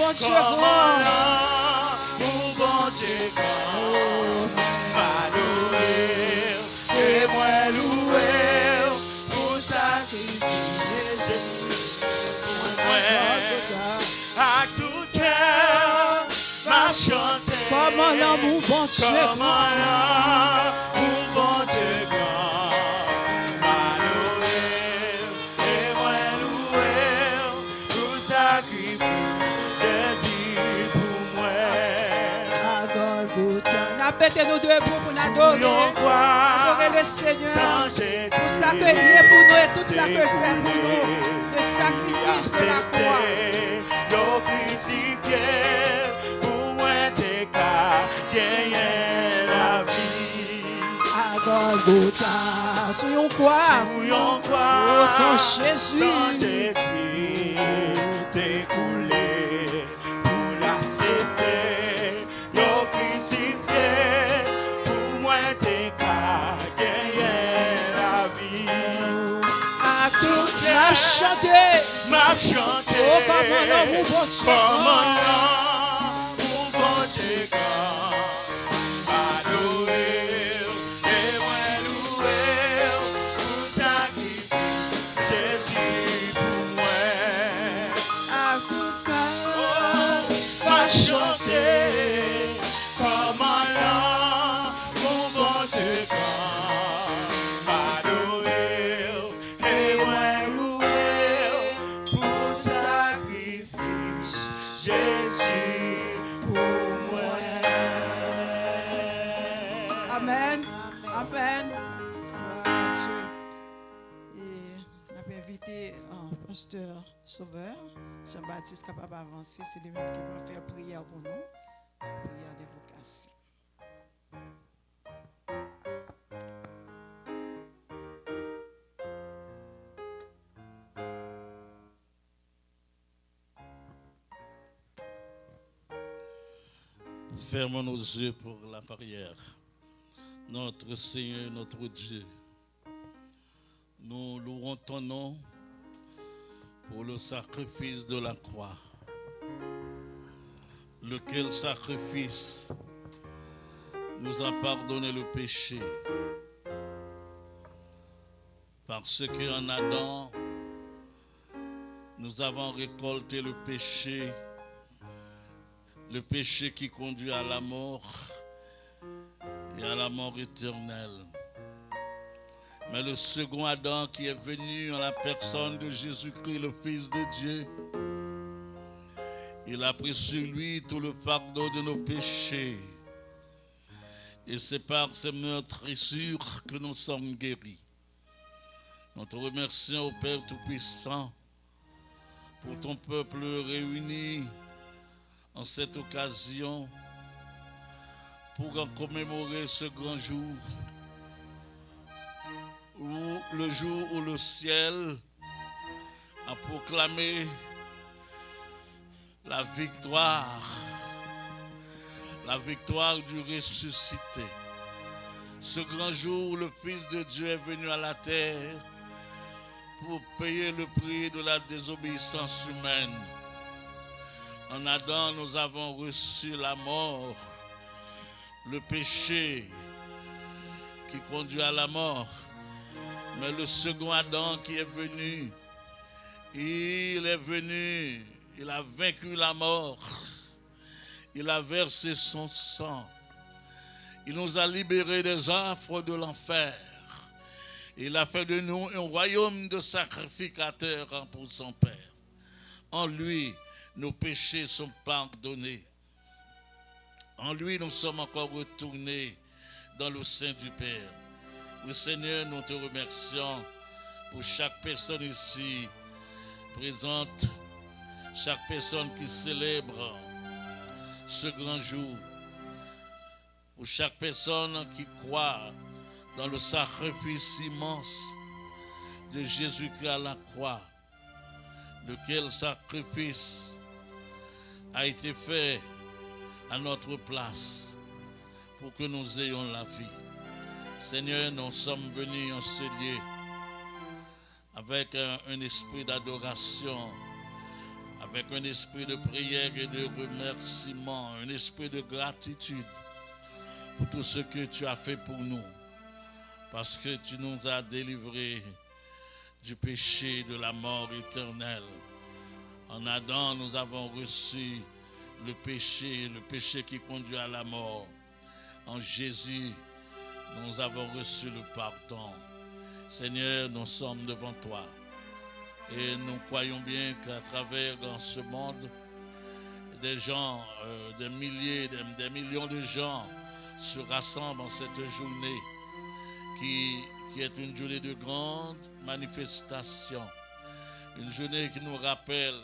bon Dieu Comment grand. là, mon bon Dieu grand, m'adorer, et moi louer, pour sacrifice Jésus, à tout cœur, m'a chanté. Comment là, mon bon Dieu Comment grand. là, mon bon Dieu grand, m'adorer, et moi louer, pour sacrifice Jésus pour moi. À Golgotha. N'a pété nous debout pour adorer le Seigneur. Tout ça que il est pour nous et tout ça que il fait pour nous. Le sacrifice de la croix. Yo crucifié pour moi t'es qu'à gagner la vie. À Golgotha. Soyons quoi? Soyons quoi? Oh, sans Jésus. Sans Jésus, t'es coulé pour l'accepter. Yo crucifié pour moi t'es qu'à gagner la vie. À tout m'a chanté. M'a chanté. Oh, comment là, mon bon Dieu. Comment là, mon bon Dieu grand, m'adorer, et moi louer, pour sacrifice Jésus pour moi. À tout cœur. M'a chanté. Comment là, mon bon Dieu grand, m'adorer, et moi louer, pour sacrifice Jésus pour moi. Amen. Amen. Gloire à Dieu. Et on a invité un pasteur Sauveur, Jean-Baptiste, capable d'avancer. C'est lui-même qui va faire prière pour nous. Prière d'évocation. Fermons nos yeux pour la prière. Notre Seigneur, notre Dieu, nous louons ton nom pour le sacrifice de la croix. Lequel sacrifice nous a pardonné le péché. Parce qu'en Adam, nous avons récolté le péché qui conduit à la mort et à la mort éternelle. Mais le second Adam qui est venu en la personne de Jésus-Christ, le Fils de Dieu, il a pris sur lui tout le pardon de nos péchés. Et c'est par ces meurtrissures que nous sommes guéris. Nous te remercions, ô Père Tout-Puissant, pour ton peuple réuni en cette occasion pour en commémorer ce grand jour, le jour où le ciel a proclamé la victoire du ressuscité. Ce grand jour où le Fils de Dieu est venu à la terre pour payer le prix de la désobéissance humaine. En Adam, nous avons reçu la mort, le péché qui conduit à la mort. Mais le second Adam qui est venu, il a vaincu la mort. Il a versé son sang. Il nous a libérés des affres de l'enfer. Il a fait de nous un royaume de sacrificateurs pour son Père. En lui, nos péchés sont pardonnés. En lui, nous sommes encore retournés dans le sein du Père. Oui, Seigneur, nous te remercions pour chaque personne ici présente, chaque personne qui célèbre ce grand jour, pour chaque personne qui croit dans le sacrifice immense de Jésus-Christ à la croix, lequel sacrifice a été fait à notre place pour que nous ayons la vie. Seigneur, nous sommes venus en ce lieu avec un esprit d'adoration avec un esprit de prière et de remerciement, un esprit de gratitude pour tout ce que tu as fait pour nous, parce que tu nous as délivrés du péché, de la mort éternelle. En Adam, nous avons reçu le péché qui conduit à la mort. En Jésus, nous avons reçu le pardon. Seigneur, nous sommes devant toi et nous croyons bien qu'à travers dans ce monde, des gens, des milliers, des millions de gens se rassemblent en cette journée qui est une journée de grande manifestation, une journée qui nous rappelle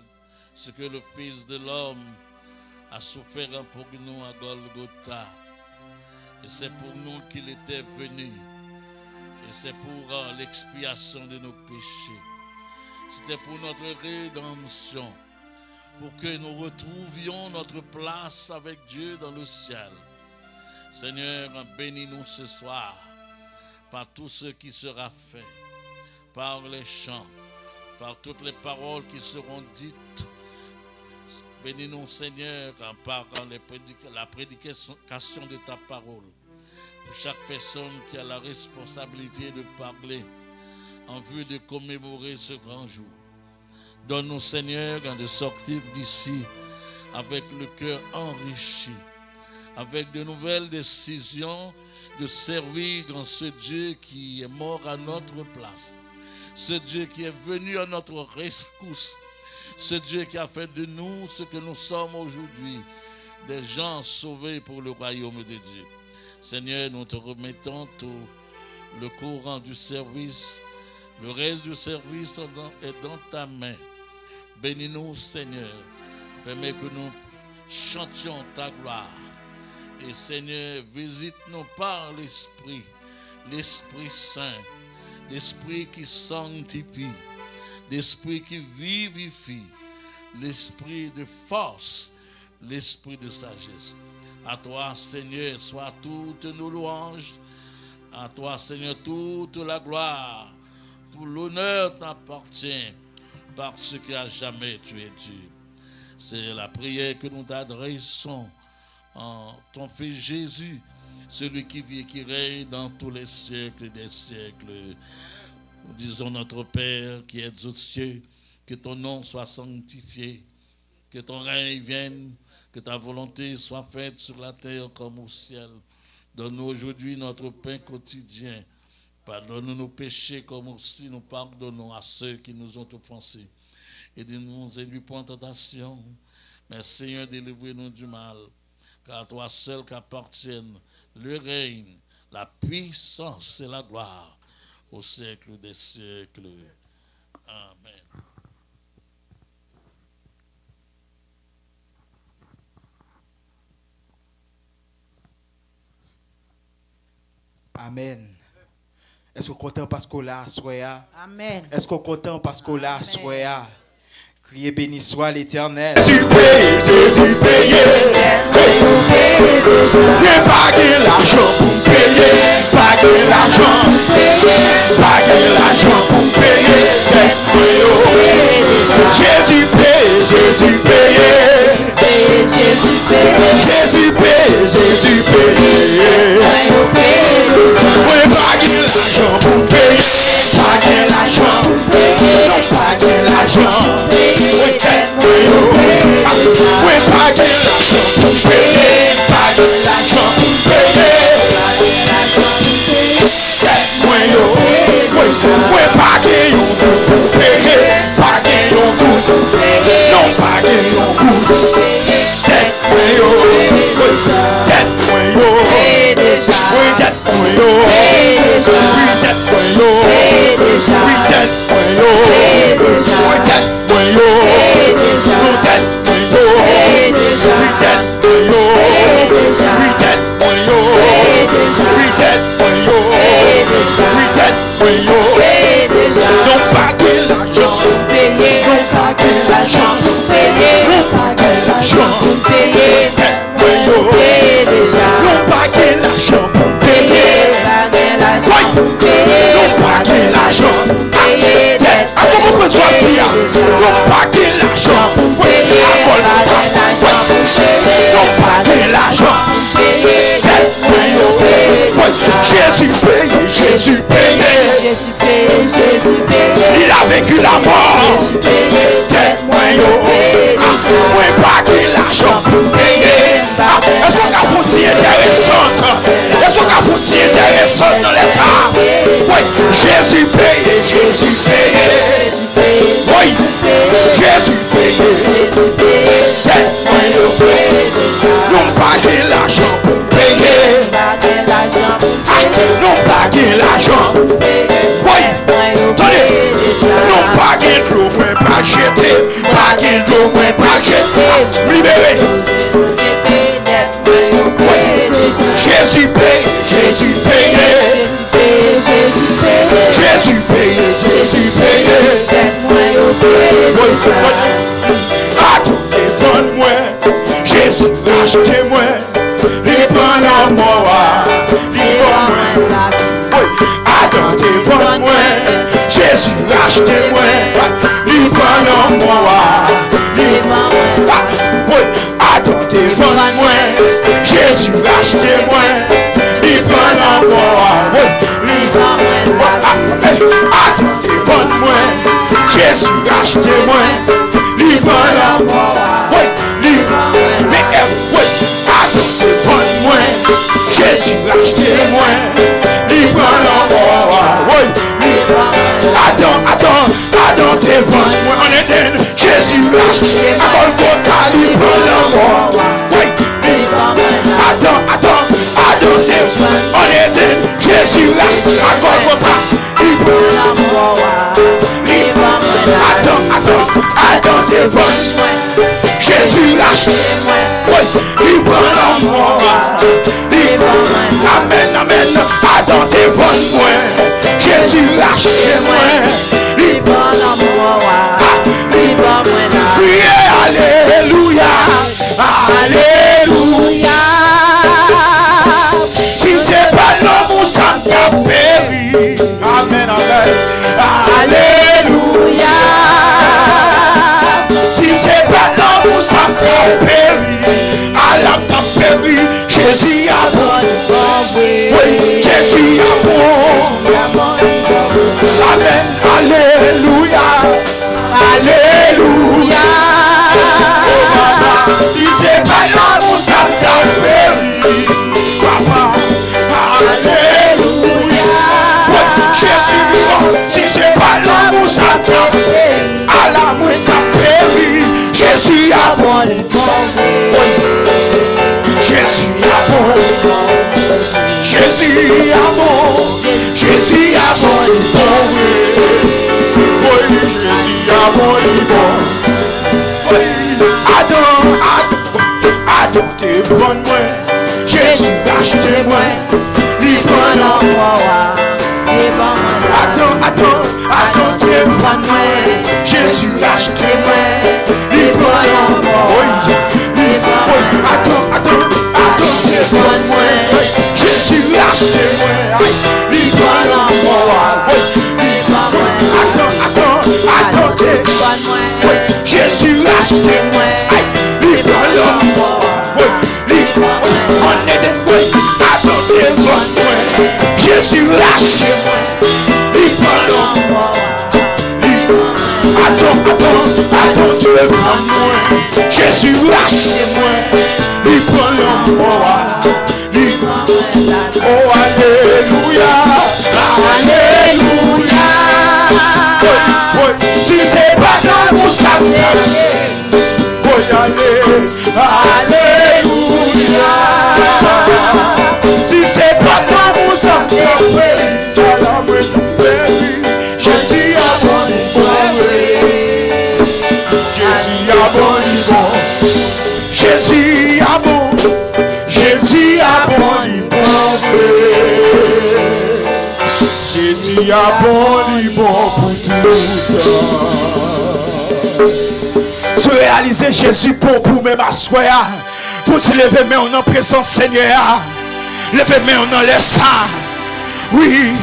ce que le Fils de l'homme a souffert pour nous à Golgotha. Et c'est pour nous qu'il était venu. Et c'est pour l'expiation de nos péchés. C'était pour notre rédemption, pour que nous retrouvions notre place avec Dieu dans le ciel. Seigneur, bénis-nous ce soir par tout ce qui sera fait, par les chants, par toutes les paroles qui seront dites. Bénis-nous, Seigneur, par la prédication de ta parole. Pour chaque personne qui a la responsabilité de parler en vue de commémorer ce grand jour. Donne-nous, Seigneur, de sortir d'ici avec le cœur enrichi, avec de nouvelles décisions, de servir dans ce Dieu qui est mort à notre place, ce Dieu qui est venu à notre rescousse, ce Dieu qui a fait de nous ce que nous sommes aujourd'hui, des gens sauvés pour le royaume de Dieu. Seigneur, nous te remettons tout le courant du service, le reste du service est dans ta main. Bénis-nous, Seigneur, permets que nous chantions ta gloire. Et Seigneur, visite-nous par l'Esprit, l'Esprit Saint, l'Esprit qui sanctifie, l'Esprit qui vivifie, l'Esprit de force, l'Esprit de sagesse. À toi, Seigneur, soit toutes nos louanges. À toi, Seigneur, toute la gloire, tout l'honneur t'appartient parce qu'à jamais tu es Dieu. C'est la prière que nous t'adressons en ton Fils Jésus, celui qui vit et qui règne dans tous les siècles des siècles. Nous disons notre Père qui es aux cieux, que ton nom soit sanctifié, que ton règne vienne, que ta volonté soit faite sur la terre comme au ciel. Donne-nous aujourd'hui notre pain quotidien. Pardonne-nous nos péchés comme aussi nous pardonnons à ceux qui nous ont offensés. Et ne nous induis point en tentation, mais Seigneur, délivre-nous du mal. Car à toi seul qu'appartiennent le règne, la puissance et la gloire au siècle des siècles. Amen. Amen. Est-ce qu'on est content parce qu'on l'a soya? Amen. Est-ce qu'on est content parce qu'on l'a soya? Criez béni soit l'Éternel. Jésus payé, j'ai pagué l'argent pour payer, pagué l'argent pour payer, Jésus payé, Jésus payé, oui, pagué l'argent pour payer, pagué l'argent pour payer, non pagué l'argent, oui, pagué l'argent pour payer, pagué l'argent pour payer, oui, pagué yon goût pour payer, pagué yon goût, non pagué yon goût, tête moi yo, tête moi yo, oui, tête moi yo, oui, tête moi yo, oui, tête moi yo, oui, tête moi yo, non tête moi yo, oui, tête moi yo, oui, tête moi yo, oui, tête moi yo, oui, tête moi yo, non pagué l'argent, non pagué l'argent, non pagué l'argent pour payer, tête moi yo, non pagué l'argent pour payer, non pagué l'argent pour payer, tête, est-ce qu'on comprend ça, non pagué l'argent pour payer. vaincu la mort. Tête moi yo. Moi pas que l'argent pour payer. Est-ce qu'on a foutu intéressante? Est-ce qu'on a foutu intéressante dans les ça? Oui, Jésus payé, Jésus payé. Oui, Jésus payé. Tête moi yo. Non pas que l'argent pour payer. Non pas que l'argent. Oui, attendez. Non pas que l'eau, moi pas jeter. Pas que l'eau, moi pas jeter. Libéré. Jésus paye, Jésus payé. Jésus payé, Jésus payé. Attendez, vendre-moi. Jésus rachetez-moi. Libre la mort. Libre moi. Attendez, vendre-moi. Jésus rachetez-moi. Libre la mort. Libre moi. Attendez, vendre-moi. Jésus rachetez-moi. Libre la mort. Libre moi. Attendez, vendre-moi. Jésus rachetez-moi. Libre la mort. Libre. Mais attendez, vendre-moi. Jésus rachetez-moi. Libre la mort. Attendez, vendre-moi. On est dans Jésus rachetez-moi. Libre la mort. Attendez, on est dans Jésus rachetez-moi. Attendez, vendre-moi. Jésus rachetez-moi. Libre la mort. Amen, amen. Attendez, vendre-moi. Jésus rachetez-moi. Libre la mort. Priez, alléluia. Alléluia. Si c'est pas l'amour, ça t'a péri. Amen, amen. Alléluia. Si c'est pas l'amour, ça t'a péri. Allah t'a péri. Jésus a bon. Oui, Jésus a bon. Amen, alléluia. Alléluia. Si c'est pas l'amour, ça t'a péri. Papa, alléluia. Jésus vivant, si c'est pas l'amour, ça t'a péri. À l'amour t'a péri. Jésus a bon. Jésus a bon. Jésus a bon. Jésus a bon. Oui, Jésus a bon. Attendez, vendre-moi. Jésus rachetez-moi. Libre la mort. Attendez, vendre-moi. Jésus rachetez-moi. Libre la mort. Attendez, vendre-moi. Jésus rachetez-moi. Libre la mort. Attendez, vendre-moi. Jésus rachetez-moi. Libre la mort. On est des boys. Attendez, vendre-moi. Jésus rachetez-moi. Libre la mort. Attendez, vendre-moi. Jésus rachetez-moi. Libre la mort. Oh, alléluia. Alléluia. Si c'est pas dans mon salut. Alléluia. Si c'est pas dans mon salut. Jésus a bon. Jésus a bon. Jésus a bon. Jésus a bon. Jésus a bon pour tout. Se réaliser Jésus bon pour même asseoir. Pour te lever mais on en présence Seigneur. Lever mais on en laisse. Oui,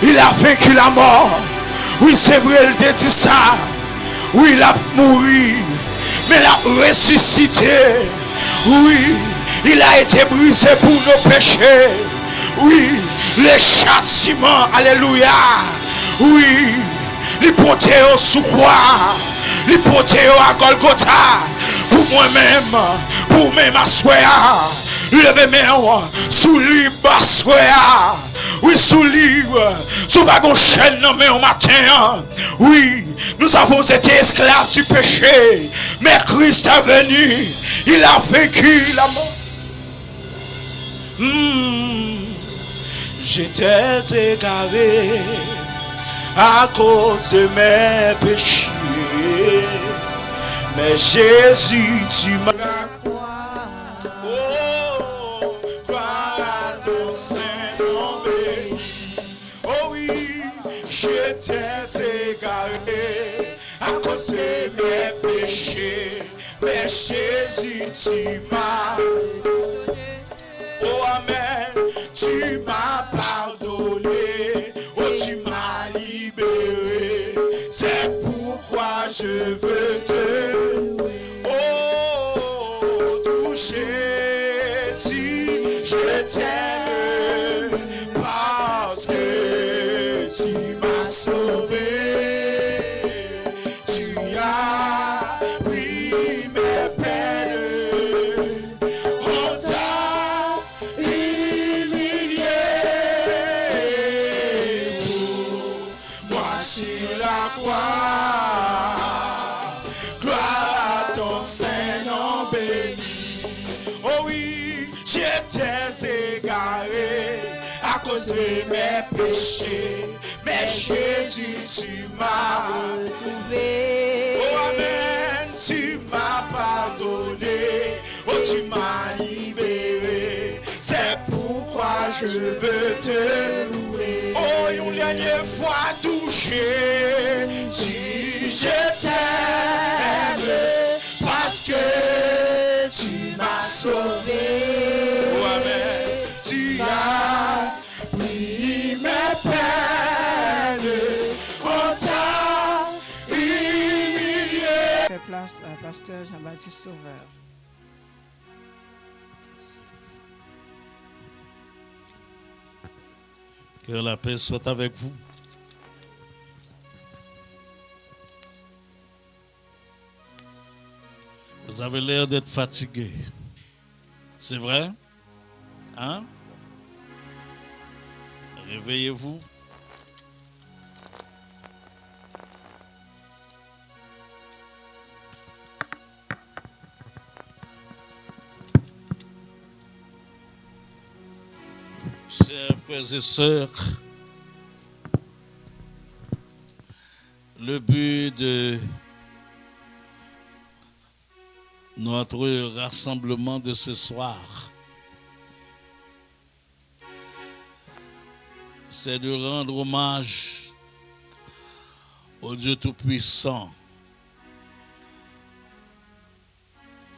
il a vaincu la mort. Oui, c'est vrai, il te dit ça. Oui, il a mouru. Mais il a ressuscité. Oui, il a été brisé pour nos péchés. Oui, les châtiments, alléluia. Oui, li porté au sous croix, li porté à Golgotha, pour moi-même, pour même assoya, levez main, sous libre assoya, oui sous libre, sous bagon chaîne nommé au matin, oui, nous avons été esclaves du péché, mais Christ est venu, il a vaincu la mort. J'étais égaré à cause de mes péchés, mais Jésus, tu m'as. Oh, gloire à ton Saint-Nom béni. Oh oui, j'étais égaré à cause de mes péchés, mais Jésus, tu m'as. Oh amen, tu m'as pardonné, oh tu m'as libéré, c'est pourquoi je veux te louer. Oh, tout Jésus, je t'aime parce que tu m'as sauvé. Tu as pris mes peines. Gloire à ton Saint-Nom béni. Oh oui, j'étais égaré à cause de mes péchés, mais Jésus, tu m'as trouvé. Oh amen, tu m'as pardonné, oh tu m'as libéré, c'est pourquoi je veux te louer. Oh, une dernière fois touché, si je t'aime, parce que tu m'as sauvé. Oh, amen. Tu as pris mes peines, on t'a humilié. Fait place à Pasteur Jean-Baptiste Sauveur. Que la paix soit avec vous. Vous avez l'air d'être fatigué. C'est vrai? Hein? Réveillez-vous. Chers frères et sœurs, le but de notre rassemblement de ce soir, c'est de rendre hommage au Dieu Tout-Puissant,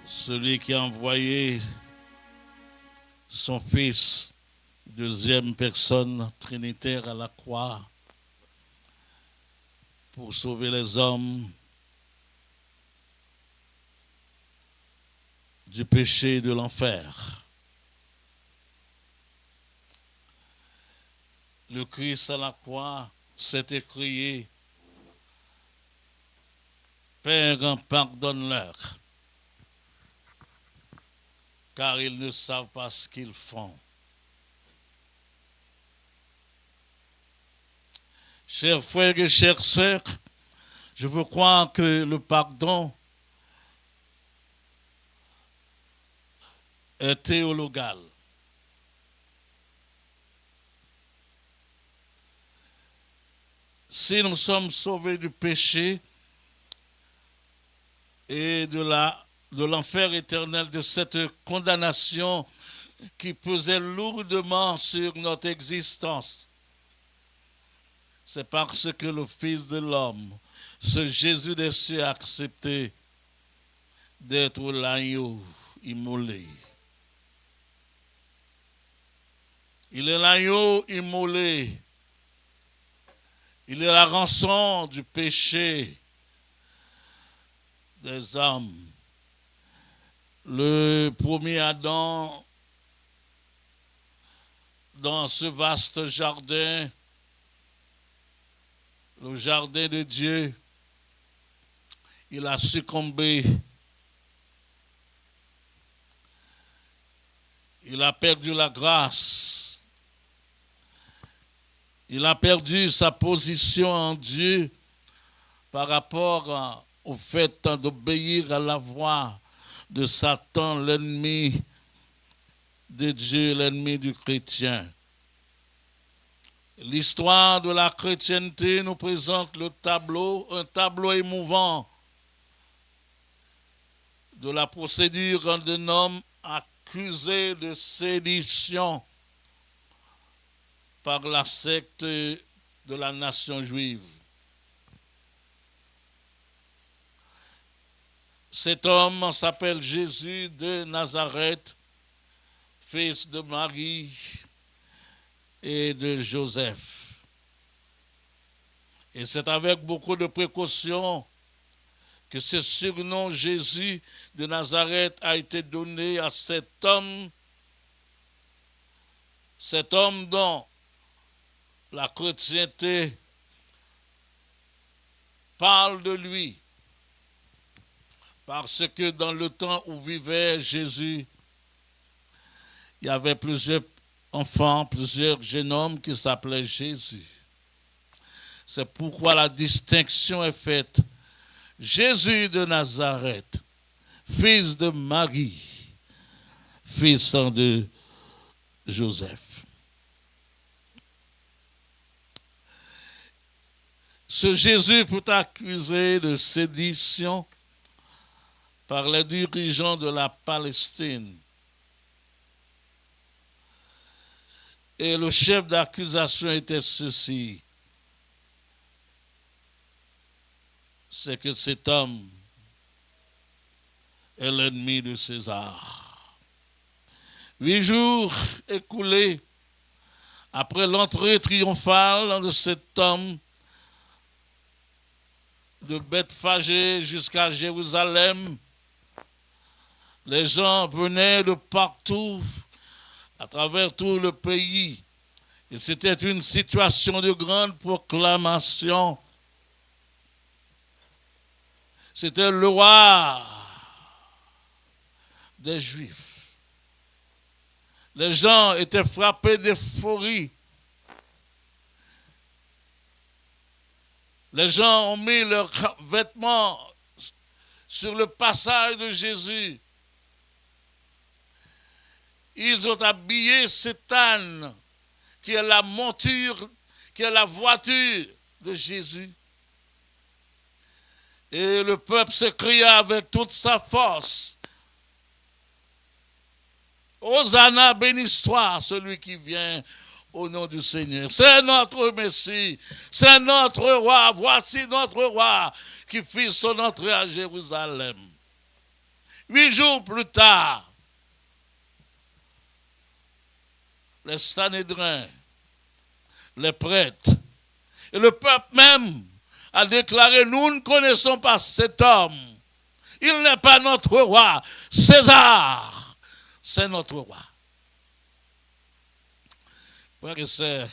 celui qui a envoyé son Fils, deuxième personne trinitaire à la croix, pour sauver les hommes du péché et de l'enfer. Le Christ à la croix s'est écrié: Père, pardonne-leur, car ils ne savent pas ce qu'ils font. Chers frères et chères sœurs, je veux croire que le pardon est théologal. Si nous sommes sauvés du péché et de l'enfer éternel, de cette condamnation qui pesait lourdement sur notre existence, c'est parce que le Fils de l'homme, ce Jésus des cieux, a accepté d'être l'agneau immolé. Il est l'agneau immolé. Il est la rançon du péché des hommes. Le premier Adam, dans ce vaste jardin, le jardin de Dieu, il a succombé. Il a perdu la grâce. Il a perdu sa position en Dieu par rapport au fait d'obéir à la voix de Satan, l'ennemi de Dieu, l'ennemi du chrétien. L'histoire de la chrétienté nous présente un tableau émouvant de la procédure d'un homme accusé de sédition par la secte de la nation juive. Cet homme s'appelle Jésus de Nazareth, fils de Marie et de Joseph. Et c'est avec beaucoup de précaution que ce surnom Jésus de Nazareth a été donné à cet homme dont la chrétienté parle de lui. Parce que dans le temps où vivait Jésus, il y avait plusieurs enfants, plusieurs jeunes hommes qui s'appelaient Jésus. C'est pourquoi la distinction est faite. Jésus de Nazareth, fils de Marie, fils de Joseph. Ce Jésus peut accuser de sédition par les dirigeants de la Palestine. Et le chef d'accusation était ceci. C'est que cet homme est l'ennemi de César. 8 jours écoulés après l'entrée triomphale de cet homme de Bethphagée jusqu'à Jérusalem, les gens venaient de partout, à travers tout le pays. Et c'était une situation de grande proclamation. C'était le roi des Juifs. Les gens étaient frappés d'euphorie. Les gens ont mis leurs vêtements sur le passage de Jésus. Ils ont habillé cet âne qui est la monture, qui est la voiture de Jésus. Et le peuple se cria avec toute sa force. Hosanna, bénis-toi, celui qui vient au nom du Seigneur. C'est notre Messie, c'est notre roi. Voici notre roi qui fit son entrée à Jérusalem. 8 jours plus tard, les Sanhédrins, les prêtres et le peuple même a déclaré: nous ne connaissons pas cet homme. Il n'est pas notre roi. César, c'est notre roi. Frères et sœurs,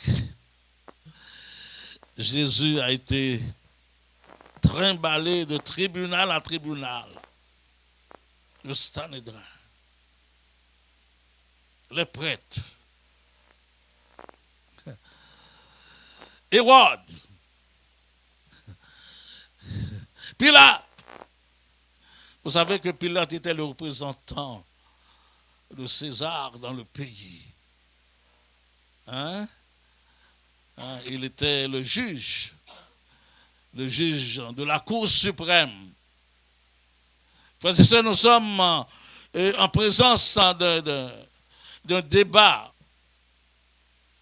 Jésus a été trimballé de tribunal à tribunal. Le Sanhédrin, les prêtres, Hérode, Pilate. Vous savez que Pilate était le représentant de César dans le pays. Il était le juge de la Cour suprême. Frères et sœurs, nous sommes en présence d'un débat,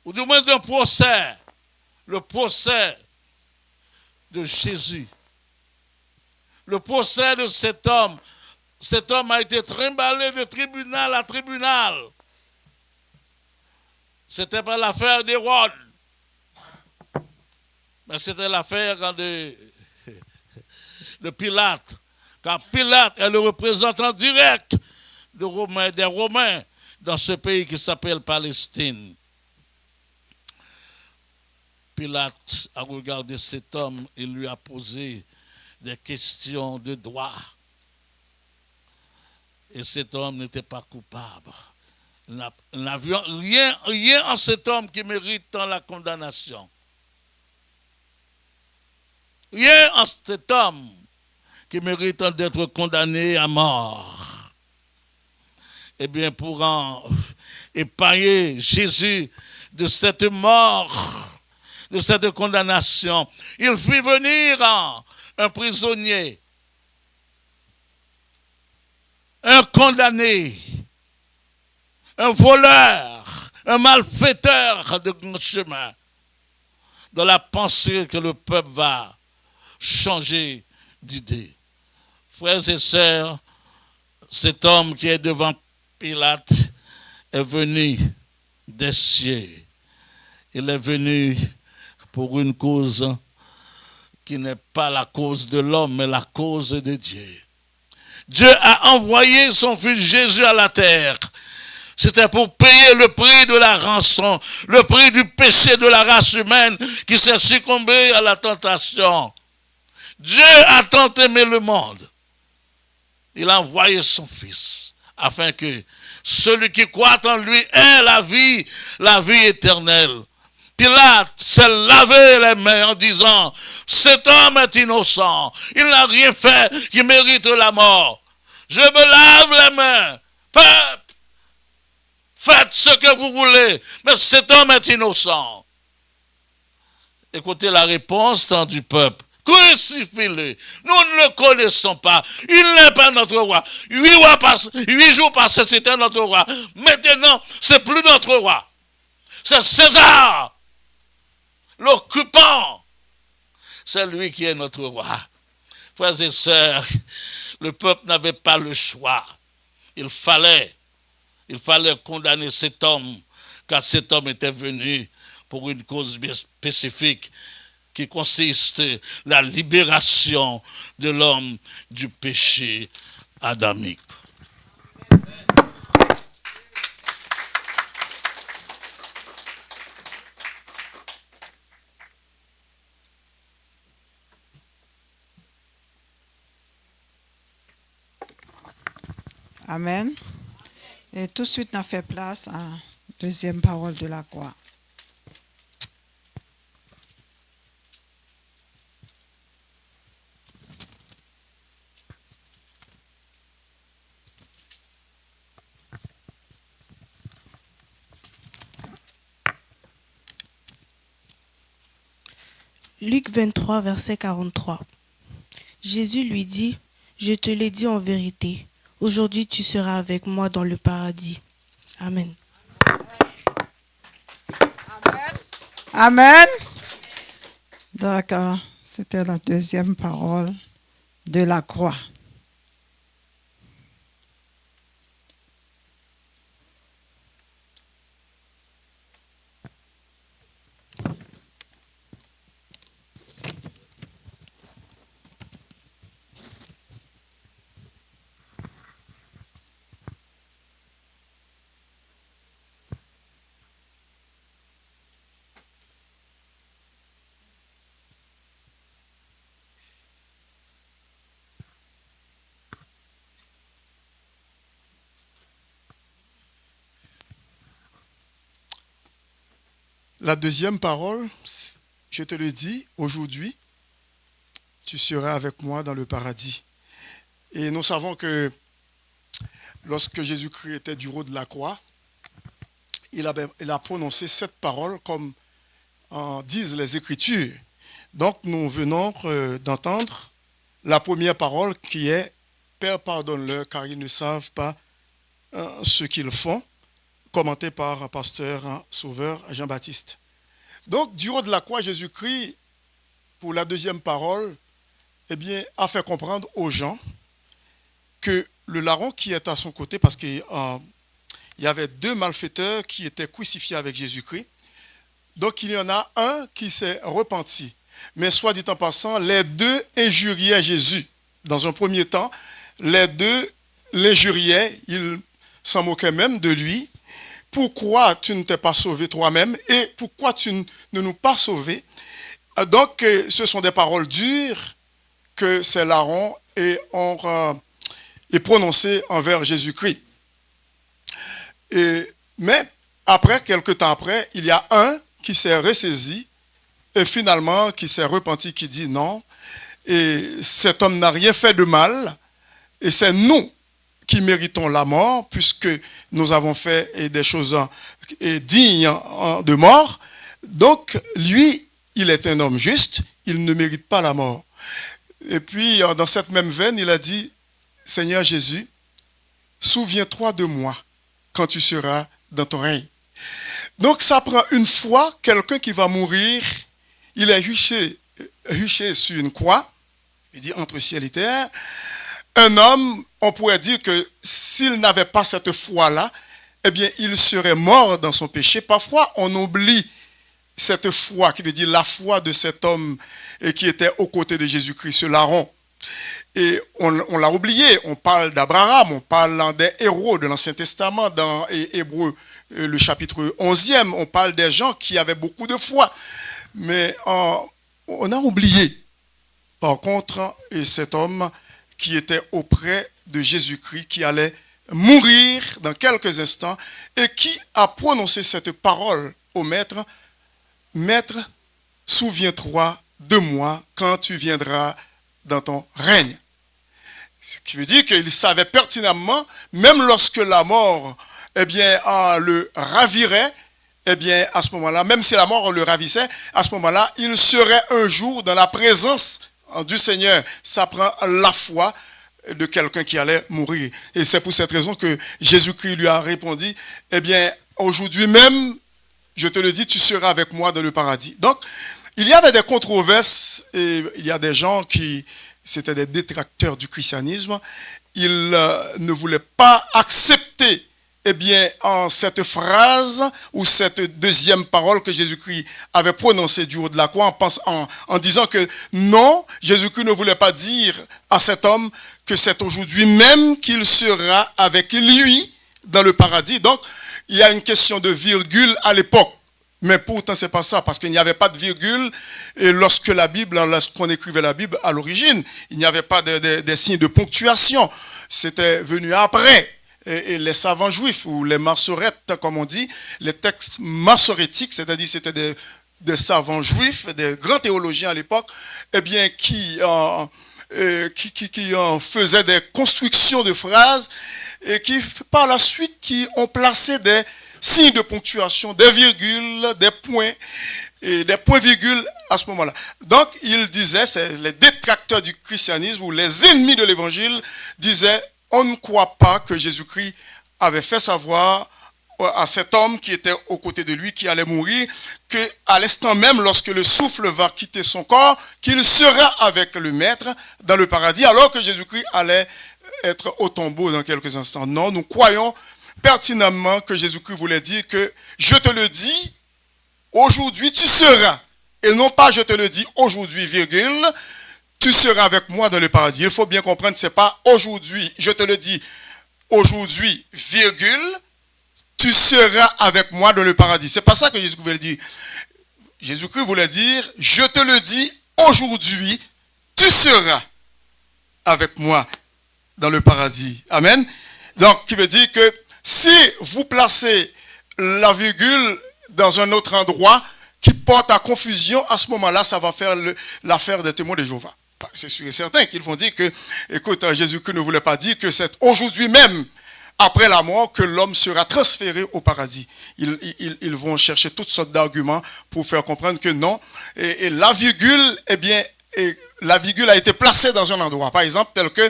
ou du moins d'un procès, le procès de Jésus. Le procès de cet homme. Cet homme a été trimballé de tribunal à tribunal. C'était pas l'affaire d'Hérode, mais c'était l'affaire de Pilate. Car Pilate est le représentant direct des Romains dans ce pays qui s'appelle Palestine. Pilate a regardé cet homme et lui a posé des questions de droit. Et cet homme n'était pas coupable. Nous n'avions rien en cet homme qui mérite tant la condamnation. Rien en cet homme qui mérite d'être condamné à mort. Eh bien, pour en épargner Jésus de cette mort, de cette condamnation, il fit venir un prisonnier, un condamné, un voleur, un malfaiteur de grand chemin, dans la pensée que le peuple va changer d'idée. Frères et sœurs, cet homme qui est devant Pilate est venu des cieux. Il est venu pour une cause qui n'est pas la cause de l'homme, mais la cause de Dieu. Dieu a envoyé son fils Jésus à la terre. C'était pour payer le prix de la rançon, le prix du péché de la race humaine qui s'est succombée à la tentation. Dieu a tant aimé le monde. Il a envoyé son fils afin que celui qui croit en lui ait la vie éternelle. Pilate s'est lavé les mains en disant, cet homme est innocent, il n'a rien fait qui mérite la mort. Je me lave les mains, peuple, faites ce que vous voulez, mais cet homme est innocent. Écoutez la réponse du peuple. Crucifie-le. Nous ne le connaissons pas. Il n'est pas notre roi. 8 jours passés, c'était notre roi. Maintenant, c'est plus notre roi. C'est César, l'occupant. C'est lui qui est notre roi. Frères et sœurs, le peuple n'avait pas le choix. Il fallait condamner cet homme, car cet homme était venu pour une cause bien spécifique qui consiste la libération de l'homme du péché adamique. Amen. Et tout de suite, on a fait place à la deuxième parole de la croix. Luc 23, verset 43. Jésus lui dit, « Je te l'ai dit en vérité, aujourd'hui tu seras avec moi dans le paradis. » Amen. Amen. D'accord, c'était la deuxième parole de la croix. La deuxième parole, je te le dis, aujourd'hui, tu seras avec moi dans le paradis. Et nous savons que lorsque Jésus-Christ était du haut de la croix, il a prononcé cette parole comme en disent les Écritures. Donc nous venons d'entendre la première parole qui est « Père, pardonne-leur car ils ne savent pas ce qu'ils font », commenté par pasteur sauveur Jean-Baptiste. Donc, du haut de la croix, Jésus-Christ, pour la deuxième parole, eh bien, a fait comprendre aux gens que le larron qui est à son côté, parce qu'il y avait 2 malfaiteurs qui étaient crucifiés avec Jésus-Christ, donc il y en a un qui s'est repenti. Mais soit dit en passant, les 2 injuriaient Jésus. Dans un premier temps, les 2 l'injuriaient, ils s'en moquaient même de lui, pourquoi tu ne t'es pas sauvé toi-même et pourquoi tu ne nous pas sauvés. Donc, ce sont des paroles dures que ces larrons ont prononcées envers Jésus-Christ. Mais après, quelque temps après, il y a un qui s'est ressaisi et finalement qui s'est repenti, qui dit non, et cet homme n'a rien fait de mal, et c'est nous qui méritons la mort, puisque nous avons fait des choses dignes de mort. Donc, lui, il est un homme juste, il ne mérite pas la mort. Et puis, dans cette même veine, il a dit, Seigneur Jésus, souviens-toi de moi quand tu seras dans ton règne. Donc, ça prend une fois quelqu'un qui va mourir, il est juché sur une croix, il dit entre ciel et terre. Un homme, on pourrait dire que s'il n'avait pas cette foi-là, eh bien, il serait mort dans son péché. Parfois, on oublie cette foi, qui veut dire la foi de cet homme qui était aux côtés de Jésus-Christ, ce larron. Et on l'a oublié, on parle d'Abraham, on parle des héros de l'Ancien Testament, dans Hébreux, le chapitre 11e, on parle des gens qui avaient beaucoup de foi. Mais on a oublié, par contre, cet homme qui était auprès de Jésus-Christ, qui allait mourir dans quelques instants, et qui a prononcé cette parole au maître, « Maître, souviens-toi de moi quand tu viendras dans ton règne. » Ce qui veut dire qu'il savait pertinemment, même lorsque la mort le ravirait, à ce moment-là, même si la mort le ravissait, à ce moment-là, il serait un jour dans la présence du Seigneur. Ça prend la foi de quelqu'un qui allait mourir. Et c'est pour cette raison que Jésus-Christ lui a répondu, aujourd'hui même, je te le dis, tu seras avec moi dans le paradis. Donc, il y avait des controverses, et il y a des gens qui, c'était des détracteurs du christianisme, ils ne voulaient pas accepter en cette phrase ou cette deuxième parole que Jésus-Christ avait prononcée du haut de la croix en disant que non, Jésus-Christ ne voulait pas dire à cet homme que c'est aujourd'hui même qu'il sera avec lui dans le paradis. Donc, il y a une question de virgule à l'époque. Mais pourtant, c'est pas ça, parce qu'il n'y avait pas de virgule. Et lorsqu'on écrivait la Bible à l'origine, il n'y avait pas des signes de ponctuation. C'était venu après. Et les savants juifs, ou les massorettes, comme on dit, les textes massorétiques, c'est-à-dire c'était des savants juifs, des grands théologiens à l'époque, qui faisaient des constructions de phrases et qui, par la suite, qui ont placé des signes de ponctuation, des virgules, des points, et des points-virgules à ce moment-là. Donc, ils disaient, c'est les détracteurs du christianisme ou les ennemis de l'évangile disaient, on ne croit pas que Jésus-Christ avait fait savoir à cet homme qui était aux côtés de lui, qui allait mourir, qu'à l'instant même, lorsque le souffle va quitter son corps, qu'il sera avec le Maître dans le paradis, alors que Jésus-Christ allait être au tombeau dans quelques instants. Non, nous croyons pertinemment que Jésus-Christ voulait dire que je te le dis, aujourd'hui tu seras, et non pas je te le dis aujourd'hui, virgule, tu seras avec moi dans le paradis. Il faut bien comprendre, c'est pas aujourd'hui, je te le dis, aujourd'hui, virgule, tu seras avec moi dans le paradis. C'est pas ça que Jésus voulait dire. Jésus-Christ voulait dire, je te le dis, aujourd'hui, tu seras avec moi dans le paradis. Amen. Donc, qui veut dire que si vous placez la virgule dans un autre endroit qui porte à confusion, à ce moment-là, ça va faire l'affaire des témoins de Jéhovah. C'est sûr et certain qu'ils vont dire que, écoute, Jésus-Christ ne voulait pas dire que c'est aujourd'hui même, après la mort, que l'homme sera transféré au paradis. Ils vont chercher toutes sortes d'arguments pour faire comprendre que non. Et la virgule, la virgule a été placée dans un endroit. Par exemple, tel que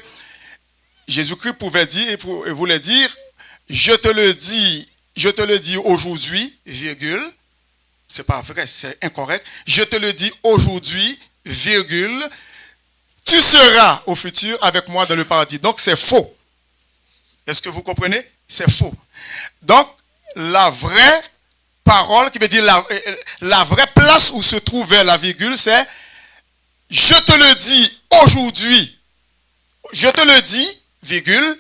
Jésus-Christ pouvait dire et voulait dire, je te le dis aujourd'hui, virgule. C'est pas vrai, c'est incorrect. Je te le dis aujourd'hui, virgule. Tu seras au futur avec moi dans le paradis. Donc, c'est faux. Est-ce que vous comprenez? C'est faux. Donc, la vraie parole, qui veut dire la vraie place où se trouvait la virgule, c'est je te le dis aujourd'hui. Je te le dis, virgule,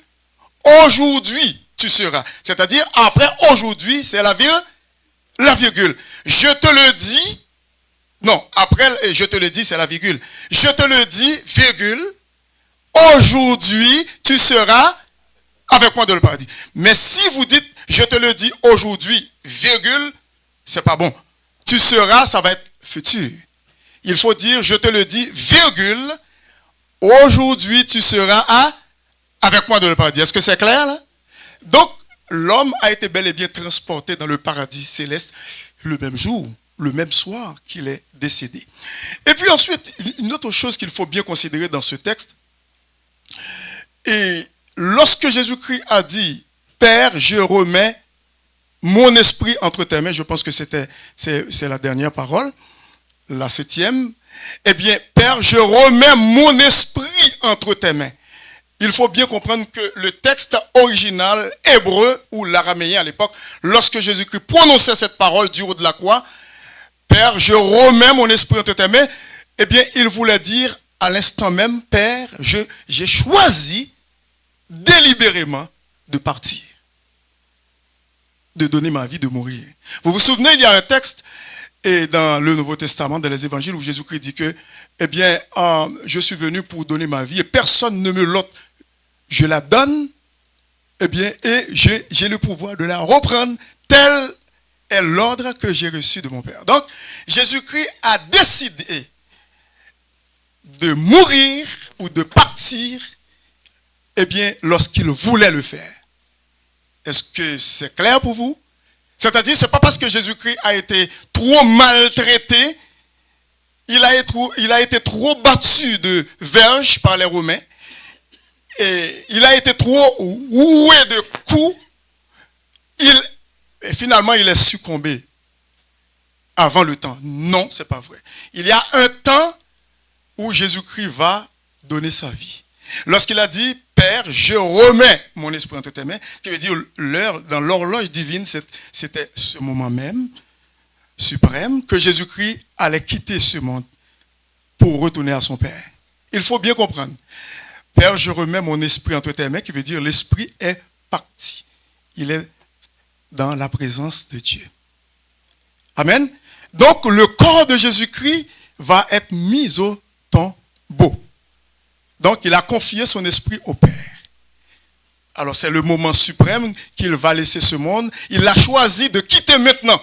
aujourd'hui, tu seras. C'est-à-dire, après aujourd'hui, c'est la virgule. Je te le dis, non, après, je te le dis, c'est la virgule. Je te le dis, virgule, aujourd'hui, tu seras avec moi dans le paradis. Mais si vous dites, je te le dis aujourd'hui, virgule, c'est pas bon. Tu seras, ça va être futur. Il faut dire, je te le dis, virgule, aujourd'hui, tu seras avec moi dans le paradis. Est-ce que c'est clair là? Donc, l'homme a été bel et bien transporté dans le paradis céleste le même jour, le même soir qu'il est décédé. Et puis ensuite, une autre chose qu'il faut bien considérer dans ce texte, et lorsque Jésus-Christ a dit, Père, je remets mon esprit entre tes mains, je pense que c'est la dernière parole, la 7e, eh bien, Père, je remets mon esprit entre tes mains. Il faut bien comprendre que le texte original hébreu ou l'araméen à l'époque, lorsque Jésus-Christ prononçait cette parole du haut de la croix, Père, je remets mon esprit entre tes mains, eh bien, il voulait dire à l'instant même, Père, j'ai choisi délibérément de partir, de donner ma vie, de mourir. Vous vous souvenez, il y a un texte et dans le Nouveau Testament, dans les évangiles, où Jésus-Christ dit que, eh bien, je suis venu pour donner ma vie et personne ne me l'ôte. Je la donne, eh bien, et j'ai le pouvoir de la reprendre. Tel est l'ordre que j'ai reçu de mon Père. Donc, Jésus-Christ a décidé de mourir ou de partir, eh bien, lorsqu'il voulait le faire. Est-ce que c'est clair pour vous? C'est-à-dire, ce n'est pas parce que Jésus-Christ a été trop maltraité, il a été trop battu de verges par les Romains, et il a été trop roué de coups, et finalement il est succombé avant le temps. Non, ce n'est pas vrai. Il y a un temps où Jésus-Christ va donner sa vie. Lorsqu'il a dit, Père, je remets mon esprit entre tes mains, qui veut dire l'heure, dans l'horloge divine, c'était ce moment même, suprême, que Jésus-Christ allait quitter ce monde pour retourner à son Père. Il faut bien comprendre. Père, je remets mon esprit entre tes mains, qui veut dire l'esprit est parti. Il est dans la présence de Dieu. Amen. Donc, le corps de Jésus-Christ va être mis au tombeau. Donc, il a confié son esprit au Père. Alors, c'est le moment suprême qu'il va laisser ce monde. Il a choisi de quitter maintenant.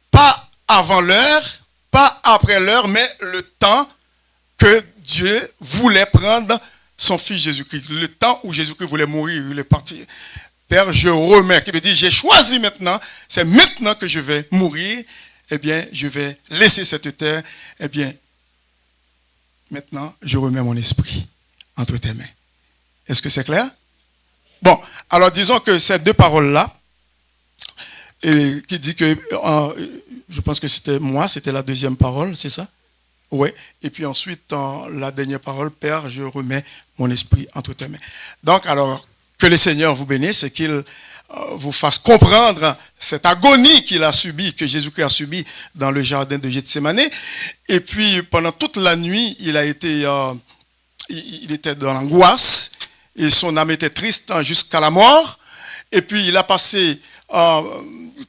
Pas avant l'heure, pas après l'heure, mais le temps que Dieu voulait prendre son fils Jésus-Christ. Le temps où Jésus-Christ voulait mourir, il voulait partir. Père, je remets, qui veut dire, j'ai choisi maintenant, c'est maintenant que je vais mourir, eh bien, je vais laisser cette terre, eh bien, maintenant, je remets mon esprit entre tes mains. Est-ce que c'est clair? Bon, alors disons que ces deux paroles-là, qui dit que, je pense que c'était la deuxième parole, c'est ça? Oui. Et puis ensuite, la dernière parole, Père, je remets mon esprit entre tes mains. Donc, alors, que le Seigneur vous bénisse et qu'il vous fasse comprendre cette agonie qu'il a subie, que Jésus-Christ a subie dans le jardin de Gethsémani. Et puis, pendant toute la nuit, il était dans l'angoisse et son âme était triste jusqu'à la mort. Et puis, il a passé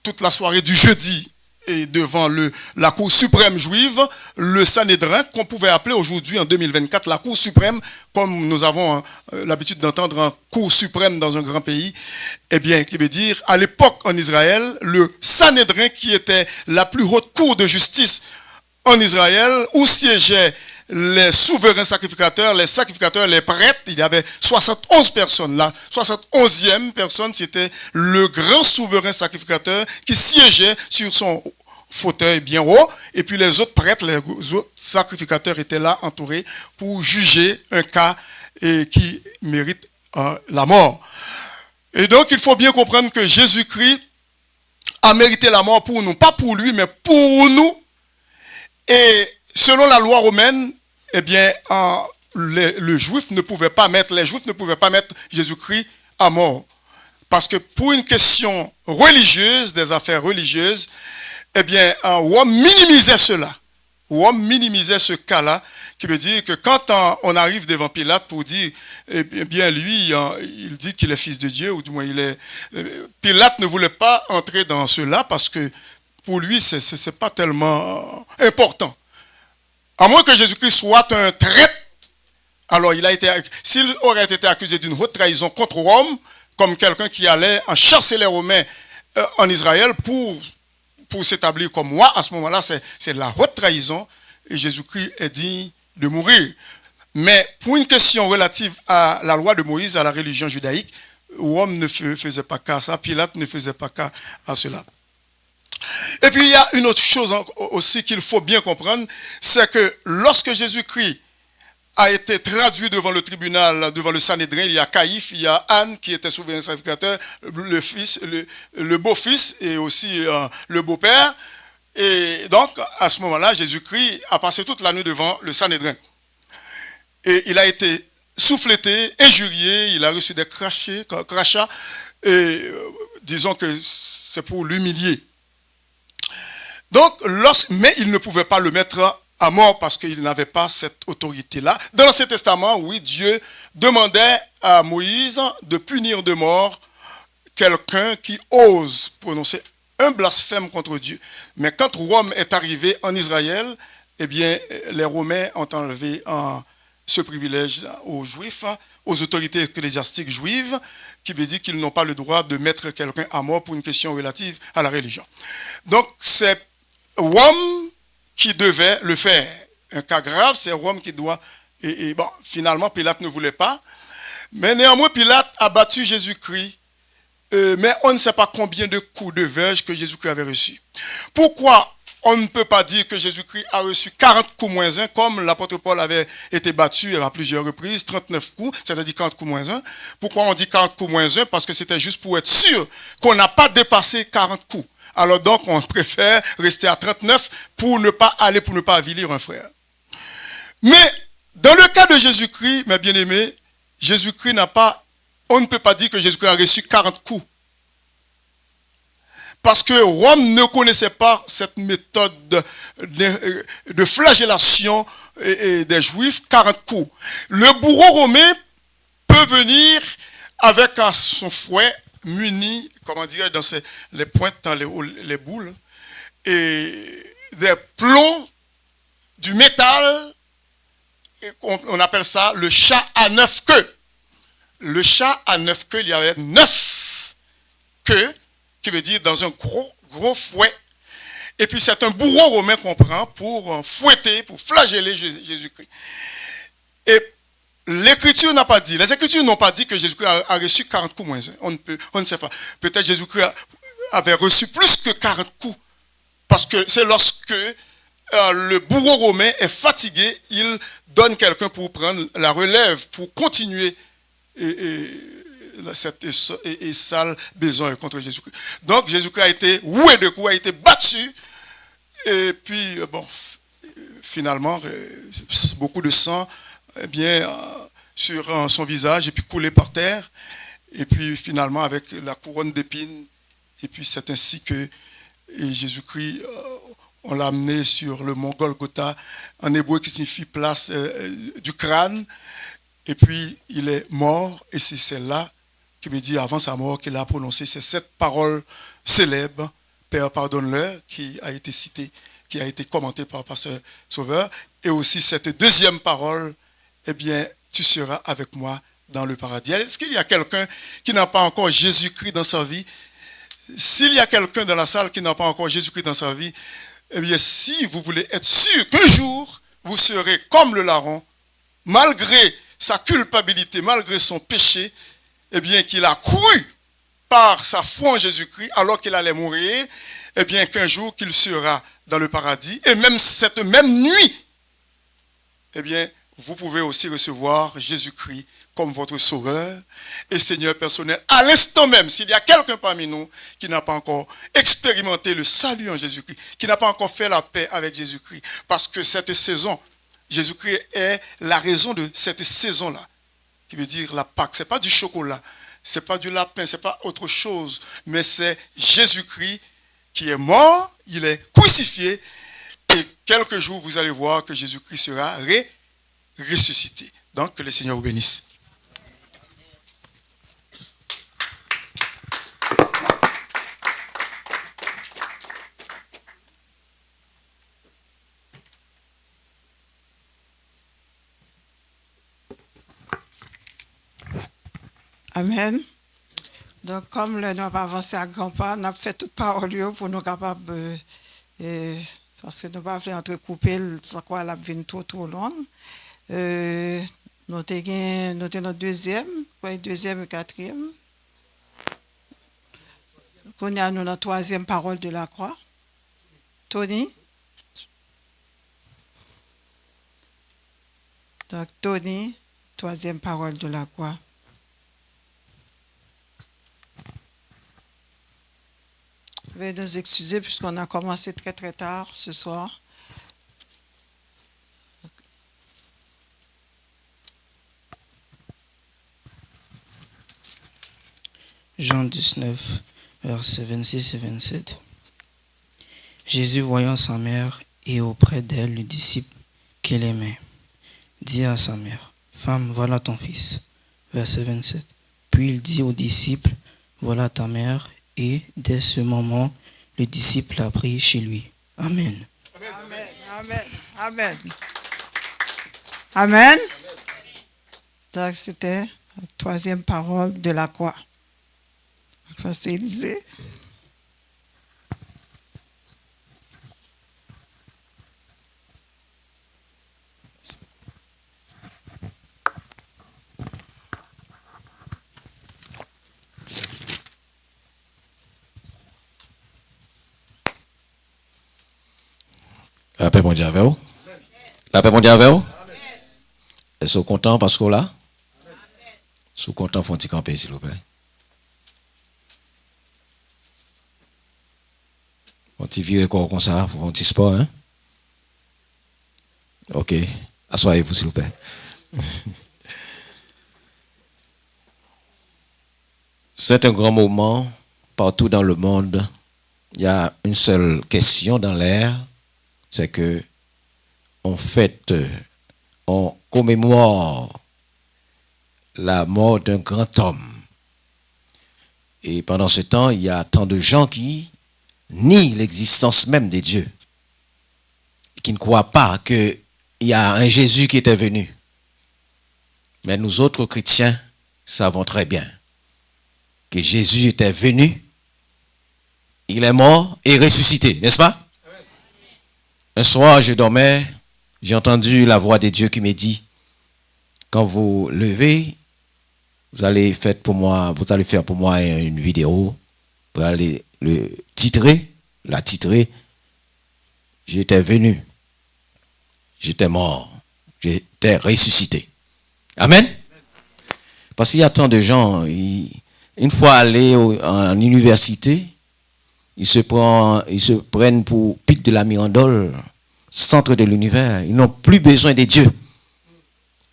toute la soirée du jeudi et devant la Cour suprême juive, le Sanhédrin, qu'on pouvait appeler aujourd'hui en 2024 la Cour suprême, comme nous avons l'habitude d'entendre en Cour suprême dans un grand pays, eh bien, qui veut dire, à l'époque en Israël, le Sanhédrin, qui était la plus haute cour de justice en Israël, où siégeaient les souverains sacrificateurs, les prêtres, il y avait 71 personnes là. 71e personne, c'était le grand souverain sacrificateur qui siégeait sur son fauteuil bien haut. Et puis les autres prêtres, les autres sacrificateurs étaient là entourés pour juger un cas qui mérite la mort. Et donc il faut bien comprendre que Jésus-Christ a mérité la mort pour nous. Pas pour lui, mais pour nous. Et selon la loi romaine, eh bien, les Juifs ne pouvaient pas mettre Jésus-Christ à mort. Parce que pour une question religieuse, des affaires religieuses, eh bien, Rome minimisait cela. Rome minimisait ce cas-là, qui veut dire que quand on arrive devant Pilate pour dire, eh bien lui, il dit qu'il est fils de Dieu, ou du moins il est... Pilate ne voulait pas entrer dans cela parce que pour lui, c'est pas tellement important. À moins que Jésus-Christ soit un traître, alors s'il aurait été accusé d'une haute trahison contre Rome, comme quelqu'un qui allait en chasser les Romains en Israël pour s'établir comme moi, à ce moment-là, c'est la haute trahison et Jésus-Christ est digne de mourir. Mais pour une question relative à la loi de Moïse, à la religion judaïque, Rome ne faisait pas cas à ça, Pilate ne faisait pas cas à cela. Et puis il y a une autre chose aussi qu'il faut bien comprendre, c'est que lorsque Jésus-Christ a été traduit devant le tribunal, devant le Sanhédrin, il y a Caïphe, il y a Anne qui était souverain sacrificateur, le fils, le beau-fils et aussi le beau-père. Et donc, à ce moment-là, Jésus-Christ a passé toute la nuit devant le Sanhédrin. Et il a été souffleté, injurié, il a reçu des crachats, et disons que c'est pour l'humilier. Donc, mais il ne pouvait pas le mettre à mort parce qu'il n'avait pas cette autorité-là. Dans l'Ancien Testament, oui, Dieu demandait à Moïse de punir de mort quelqu'un qui ose prononcer un blasphème contre Dieu. Mais quand Rome est arrivé en Israël, eh bien, les Romains ont enlevé ce privilège aux Juifs, aux autorités ecclésiastiques juives, qui veut dire qu'ils n'ont pas le droit de mettre quelqu'un à mort pour une question relative à la religion. Donc, c'est Rome qui devait le faire. Un cas grave, c'est Rome qui doit... Et bon, finalement, Pilate ne voulait pas. Mais néanmoins, Pilate a battu Jésus-Christ. Mais on ne sait pas combien de coups de verge que Jésus-Christ avait reçus. Pourquoi on ne peut pas dire que Jésus-Christ a reçu 40 coups moins 1, comme l'apôtre Paul avait été battu à plusieurs reprises, 39 coups, c'est-à-dire 40 coups moins 1. Pourquoi on dit 40 coups moins 1? Parce que c'était juste pour être sûr qu'on n'a pas dépassé 40 coups. Alors donc, on préfère rester à 39 pour ne pas avilir un frère. Mais, dans le cas de Jésus-Christ, mes bien-aimés, Jésus-Christ on ne peut pas dire que Jésus-Christ a reçu 40 coups. Parce que Rome ne connaissait pas cette méthode de flagellation des Juifs, 40 coups. Le bourreau romain peut venir avec son fouet muni, comment dire, dans les pointes, dans les boules, et des plombs, du métal, et on appelle ça le chat à 9 queues. Le chat à 9 queues, il y avait 9 queues, qui veut dire dans un gros fouet. Et puis c'est un bourreau romain qu'on prend pour fouetter, pour flageller Jésus-Christ. Et l'Écriture n'a pas dit, les Écritures n'ont pas dit que Jésus-Christ a reçu 40 coups moins 1. On ne sait pas. Peut-être Jésus-Christ avait reçu plus que 40 coups. Parce que c'est lorsque le bourreau romain est fatigué, il donne quelqu'un pour prendre la relève, pour continuer cette sale besogne contre Jésus-Christ. Donc Jésus-Christ a été roué de coups, a été battu. Et puis, bon, finalement, beaucoup de sang sur son visage et puis coulé par terre. Et puis finalement, avec la couronne d'épines. Et puis c'est ainsi que Jésus-Christ, on l'a amené sur le mont Golgotha, en hébreu qui signifie place du crâne. Et puis il est mort, et c'est celle-là qui veut dire avant sa mort qu'il a prononcé. C'est cette parole célèbre, Père pardonne-leur, qui a été citée, qui a été commentée par Pasteur Sauveur. Et aussi cette deuxième parole, eh bien, tu seras avec moi dans le paradis. Est-ce qu'il y a quelqu'un qui n'a pas encore Jésus-Christ dans sa vie? S'il y a quelqu'un dans la salle qui n'a pas encore Jésus-Christ dans sa vie, eh bien, si vous voulez être sûr qu'un jour, vous serez comme le larron, malgré sa culpabilité, malgré son péché, eh bien, qu'il a cru par sa foi en Jésus-Christ, alors qu'il allait mourir, eh bien, qu'un jour, qu'il sera dans le paradis, et même cette même nuit, eh bien, vous pouvez aussi recevoir Jésus-Christ comme votre sauveur et Seigneur personnel. À l'instant même, s'il y a quelqu'un parmi nous qui n'a pas encore expérimenté le salut en Jésus-Christ, qui n'a pas encore fait la paix avec Jésus-Christ, parce que cette saison, Jésus-Christ est la raison de cette saison-là, qui veut dire la Pâque. Ce n'est pas du chocolat, ce n'est pas du lapin, ce n'est pas autre chose, mais c'est Jésus-Christ qui est mort, il est crucifié, Et quelques jours, vous allez voir que Jésus-Christ sera ressuscité. Donc, que le Seigneur vous bénisse. Amen. Donc, comme le nous avons avancé à grands pas, on a fait toute parole pour nous capables, parce que nous ne pouvons pas entrecouper, sans quoi la vie trop longue. Nous avons notre deuxième et quatrième. On a notre troisième parole de la croix. Tony. Donc, Tony, troisième parole de la croix. Veuillez nous excuser puisqu'on a commencé très très tard ce soir. Jean 19, versets 26 et 27. Jésus, voyant sa mère et auprès d'elle le disciple qu'il aimait, dit à sa mère, « Femme, voilà ton fils. » Verset 27. Puis il dit au disciple, « Voilà ta mère. » Et dès ce moment, le disciple l'a pris chez lui. Amen. Amen. Amen. Amen. Amen. Donc, c'était la troisième parole de la croix. Pasteur Élisée. La paix mondiale avec vous. La paix mondiale avec vous. Est-ce que vous êtes content parce que là? Si vous êtes content, faut-il camper, s'il vous plaît. Faut-il virer quoi comme ça? Faut-il sport, hein? Ok. Assoyez-vous, s'il vous plaît. C'est un grand moment. Partout dans le monde, il y a une seule question dans l'air. C'est que on fête, on commémore la mort d'un grand homme. Et pendant ce temps, il y a tant de gens qui nient l'existence même des dieux, qui ne croient pas qu'il y a un Jésus qui était venu. Mais nous autres chrétiens savons très bien que Jésus était venu, il est mort et ressuscité, n'est-ce pas? Un soir, je dormais, j'ai entendu la voix de Dieu qui me dit, quand vous levez, vous allez faire pour moi une vidéo, vous allez la titrer, j'étais venu, j'étais mort, j'étais ressuscité. Amen. Parce qu'il y a tant de gens, une fois allés en université, ils se prennent pour Pic de la Mirandole, centre de l'univers. Ils n'ont plus besoin des dieux.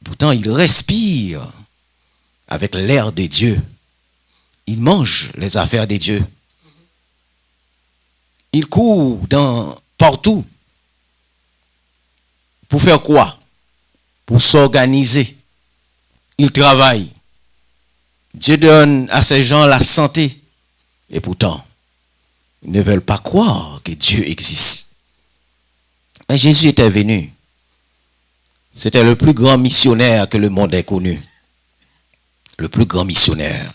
Pourtant, ils respirent avec l'air des dieux. Ils mangent les affaires des dieux. Ils courent partout. Pour faire quoi? Pour s'organiser. Ils travaillent. Dieu donne à ces gens la santé. Et pourtant, ils ne veulent pas croire que Dieu existe. Mais Jésus était venu. C'était le plus grand missionnaire que le monde ait connu. Le plus grand missionnaire.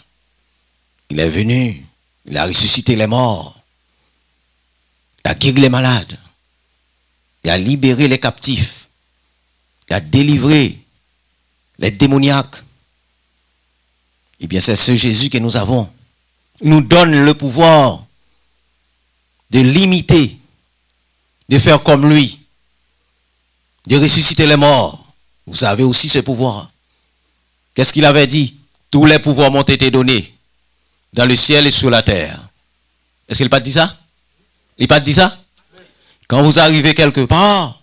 Il est venu. Il a ressuscité les morts. Il a guéri les malades. Il a libéré les captifs. Il a délivré les démoniaques. Eh bien, c'est ce Jésus que nous avons. Il nous donne le pouvoir de l'imiter, de faire comme lui, de ressusciter les morts. Vous avez aussi ce pouvoir. Qu'est-ce qu'il avait dit? Tous les pouvoirs m'ont été donnés dans le ciel et sur la terre. Est-ce qu'il n'a pas dit ça? Il n'a pas dit ça? Quand vous arrivez quelque part,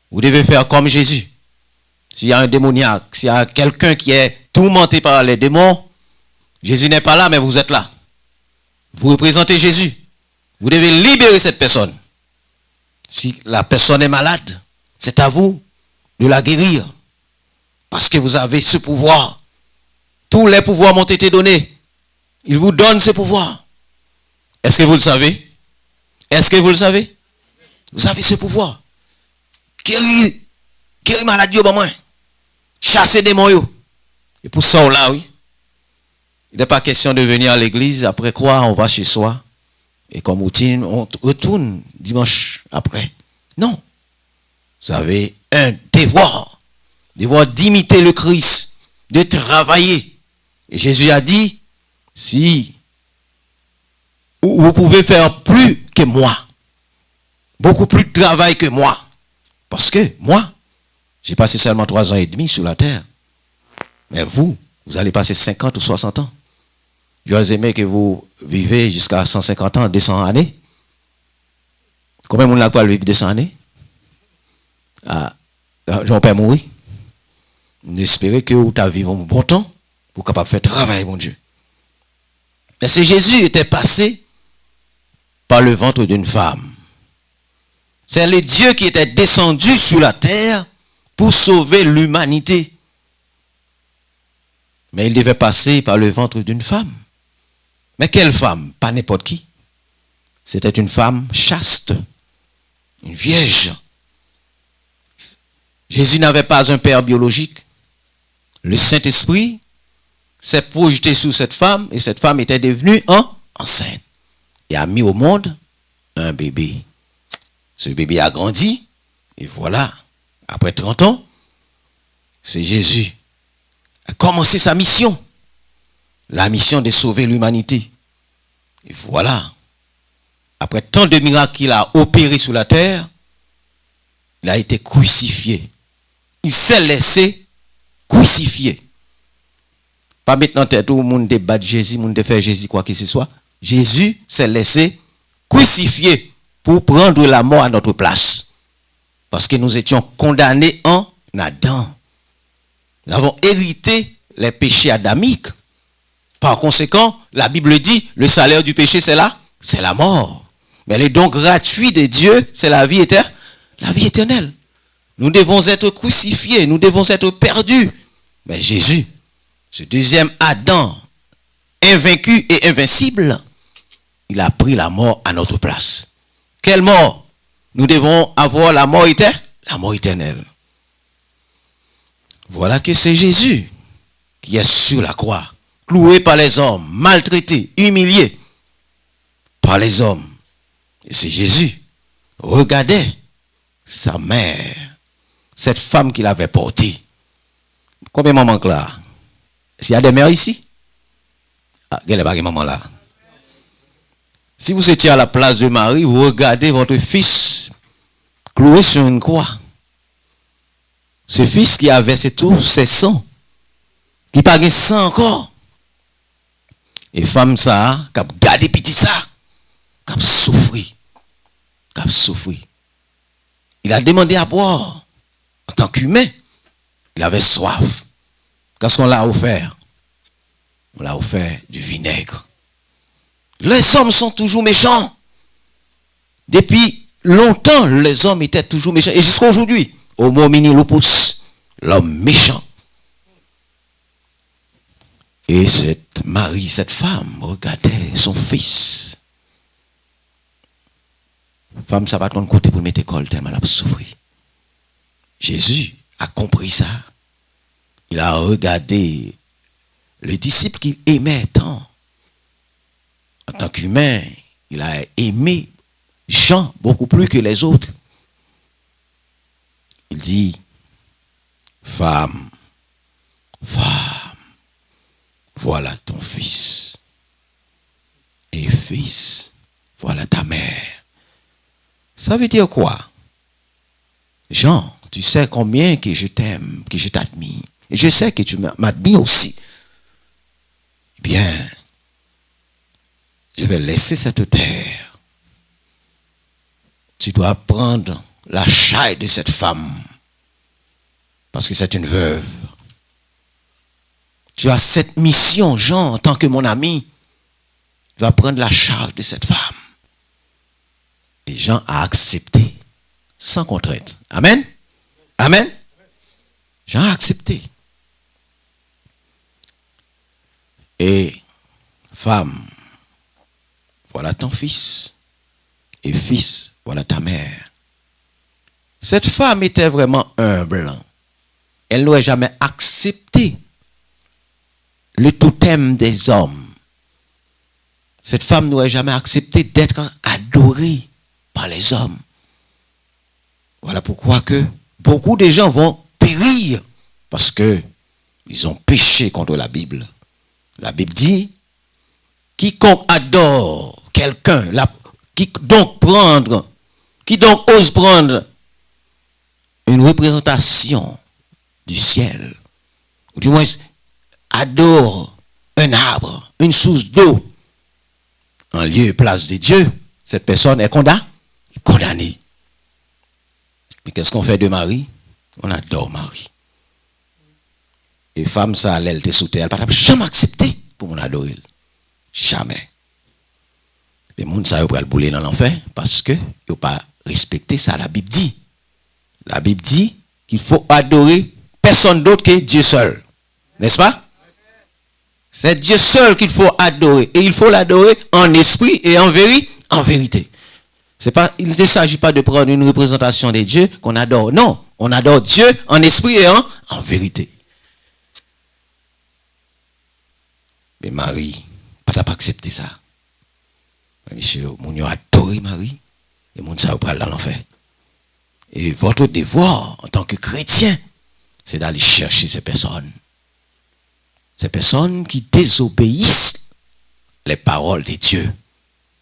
vous devez faire comme Jésus. S'il y a un démoniaque, s'il y a quelqu'un qui est tourmenté par les démons, Jésus n'est pas là, mais vous êtes là. Vous représentez Jésus. Vous devez libérer cette personne. Si la personne est malade, c'est à vous de la guérir. Parce que vous avez ce pouvoir. Tous les pouvoirs m'ont été donnés. Il vous donne ce pouvoir. Est-ce que vous le savez? Est-ce que vous le savez? Vous avez ce pouvoir. Guérir maladie au moins. Chasser des démons. Et pour ça, là, oui. Il n'est pas question de venir à l'église, après quoi, on va chez soi. Et comme routine, on retourne dimanche après. Non. Vous avez un devoir d'imiter le Christ, de travailler. Et Jésus a dit, si vous pouvez faire plus que moi, beaucoup plus de travail que moi, parce que moi, j'ai passé seulement 3 ans et demi sur la terre. Mais vous allez passer 50 ou 60 ans. J'aurais aimé que vous vivez jusqu'à 150 ans, 200 années. Combien de monde n'a pas vivre 200 années? J'en peux mourir. J'espère que vous avez un bon temps pour capable faire travail, mon Dieu. Et c'est Jésus était passé par le ventre d'une femme. C'est le Dieu qui était descendu sur la terre pour sauver l'humanité. Mais il devait passer par le ventre d'une femme. Mais quelle femme? Pas n'importe qui. C'était une femme chaste, une vierge. Jésus n'avait pas un père biologique. Le Saint-Esprit s'est projeté sur cette femme et cette femme était devenue enceinte et a mis au monde un bébé. Ce bébé a grandi et voilà, après 30 ans, c'est Jésus a commencé sa mission. La mission de sauver l'humanité. Et voilà, après tant de miracles qu'il a opérés sur la terre, il a été crucifié. Il s'est laissé crucifier. Pas maintenant tout le monde débat de Jésus, le monde de faire Jésus quoi que ce soit. Jésus s'est laissé crucifier pour prendre la mort à notre place. Parce que nous étions condamnés en Adam. Nous avons hérité les péchés adamiques. Par conséquent, la Bible dit, le salaire du péché, c'est la mort. Mais le don gratuit de Dieu, c'est la vie éternelle. Nous devons être crucifiés, nous devons être perdus. Mais Jésus, ce deuxième Adam, invaincu et invincible, il a pris la mort à notre place. Quelle mort? Nous devons avoir la mort éternelle. Voilà que c'est Jésus qui est sur la croix, cloué par les hommes, maltraité, humilié par les hommes. Et c'est Jésus. Regardez sa mère, cette femme qu'il avait portée. Combien de mamans là? S'il y a des mères ici? Il n'y a pas de maman là. Si vous étiez à la place de Marie, vous regardez votre fils cloué sur une croix. Ce fils qui a versé tous ses sangs, qui n'a pas de sang encore. Et femme ça, qui a gardé petit ça, qui a souffert. Il a demandé à boire. En tant qu'humain, il avait soif. Qu'est-ce qu'on l'a offert? On l'a offert du vinaigre. Les hommes sont toujours méchants. Depuis longtemps, les hommes étaient toujours méchants. Et jusqu'à aujourd'hui, homo homini lupus, l'homme méchant. Et cette Marie, cette femme, regardait son fils. Femme, ça va de côté pour mettre école tellement elle a souffert. Jésus a compris ça. Il a regardé le disciple qu'il aimait tant. En tant qu'humain, il a aimé Jean beaucoup plus que les autres. Il dit, femme, voilà ton fils. Et fils, voilà ta mère. Ça veut dire quoi? Jean, tu sais combien que je t'aime, que je t'admire. Et je sais que tu m'admires aussi. Eh bien, je vais laisser cette terre. Tu dois prendre la charge de cette femme. Parce que c'est une veuve. Tu as cette mission, Jean, en tant que mon ami. Tu vas prendre la charge de cette femme. Et Jean a accepté sans contrainte. Amen. Amen. J'ai accepté. Et femme, voilà ton fils. Et fils, voilà ta mère. Cette femme était vraiment humble. Elle n'aurait jamais accepté le totem des hommes. Cette femme n'aurait jamais accepté d'être adorée par les hommes. Voilà pourquoi que beaucoup de gens vont périr parce que ils ont péché contre la Bible. La Bible dit, quiconque adore quelqu'un, qui donc ose prendre une représentation du ciel, ou du moins adore un arbre, une source d'eau, en lieu et place de Dieu, cette personne est condamnée. Mais qu'est-ce qu'on fait de Marie? On adore Marie. Et femme, ça, elle était sous terre, elle n'a jamais accepté pour mon adorer. Jamais. Les gens, ça, ils vont le bouler dans l'enfer parce que ils n'ont pas respecté ça. La Bible dit. La Bible dit qu'il faut adorer personne d'autre que Dieu seul. N'est-ce pas? C'est Dieu seul qu'il faut adorer. Et il faut l'adorer en esprit et en vérité. Il ne s'agit pas de prendre une représentation de Dieu qu'on adore. Non, on adore Dieu en esprit et en vérité. Mais Marie, pas accepté ça. Monsieur, mon a adoré Marie. Et mon ça va dans l'enfer. Et votre devoir en tant que chrétien, c'est d'aller chercher ces personnes. Ces personnes qui désobéissent les paroles de Dieu.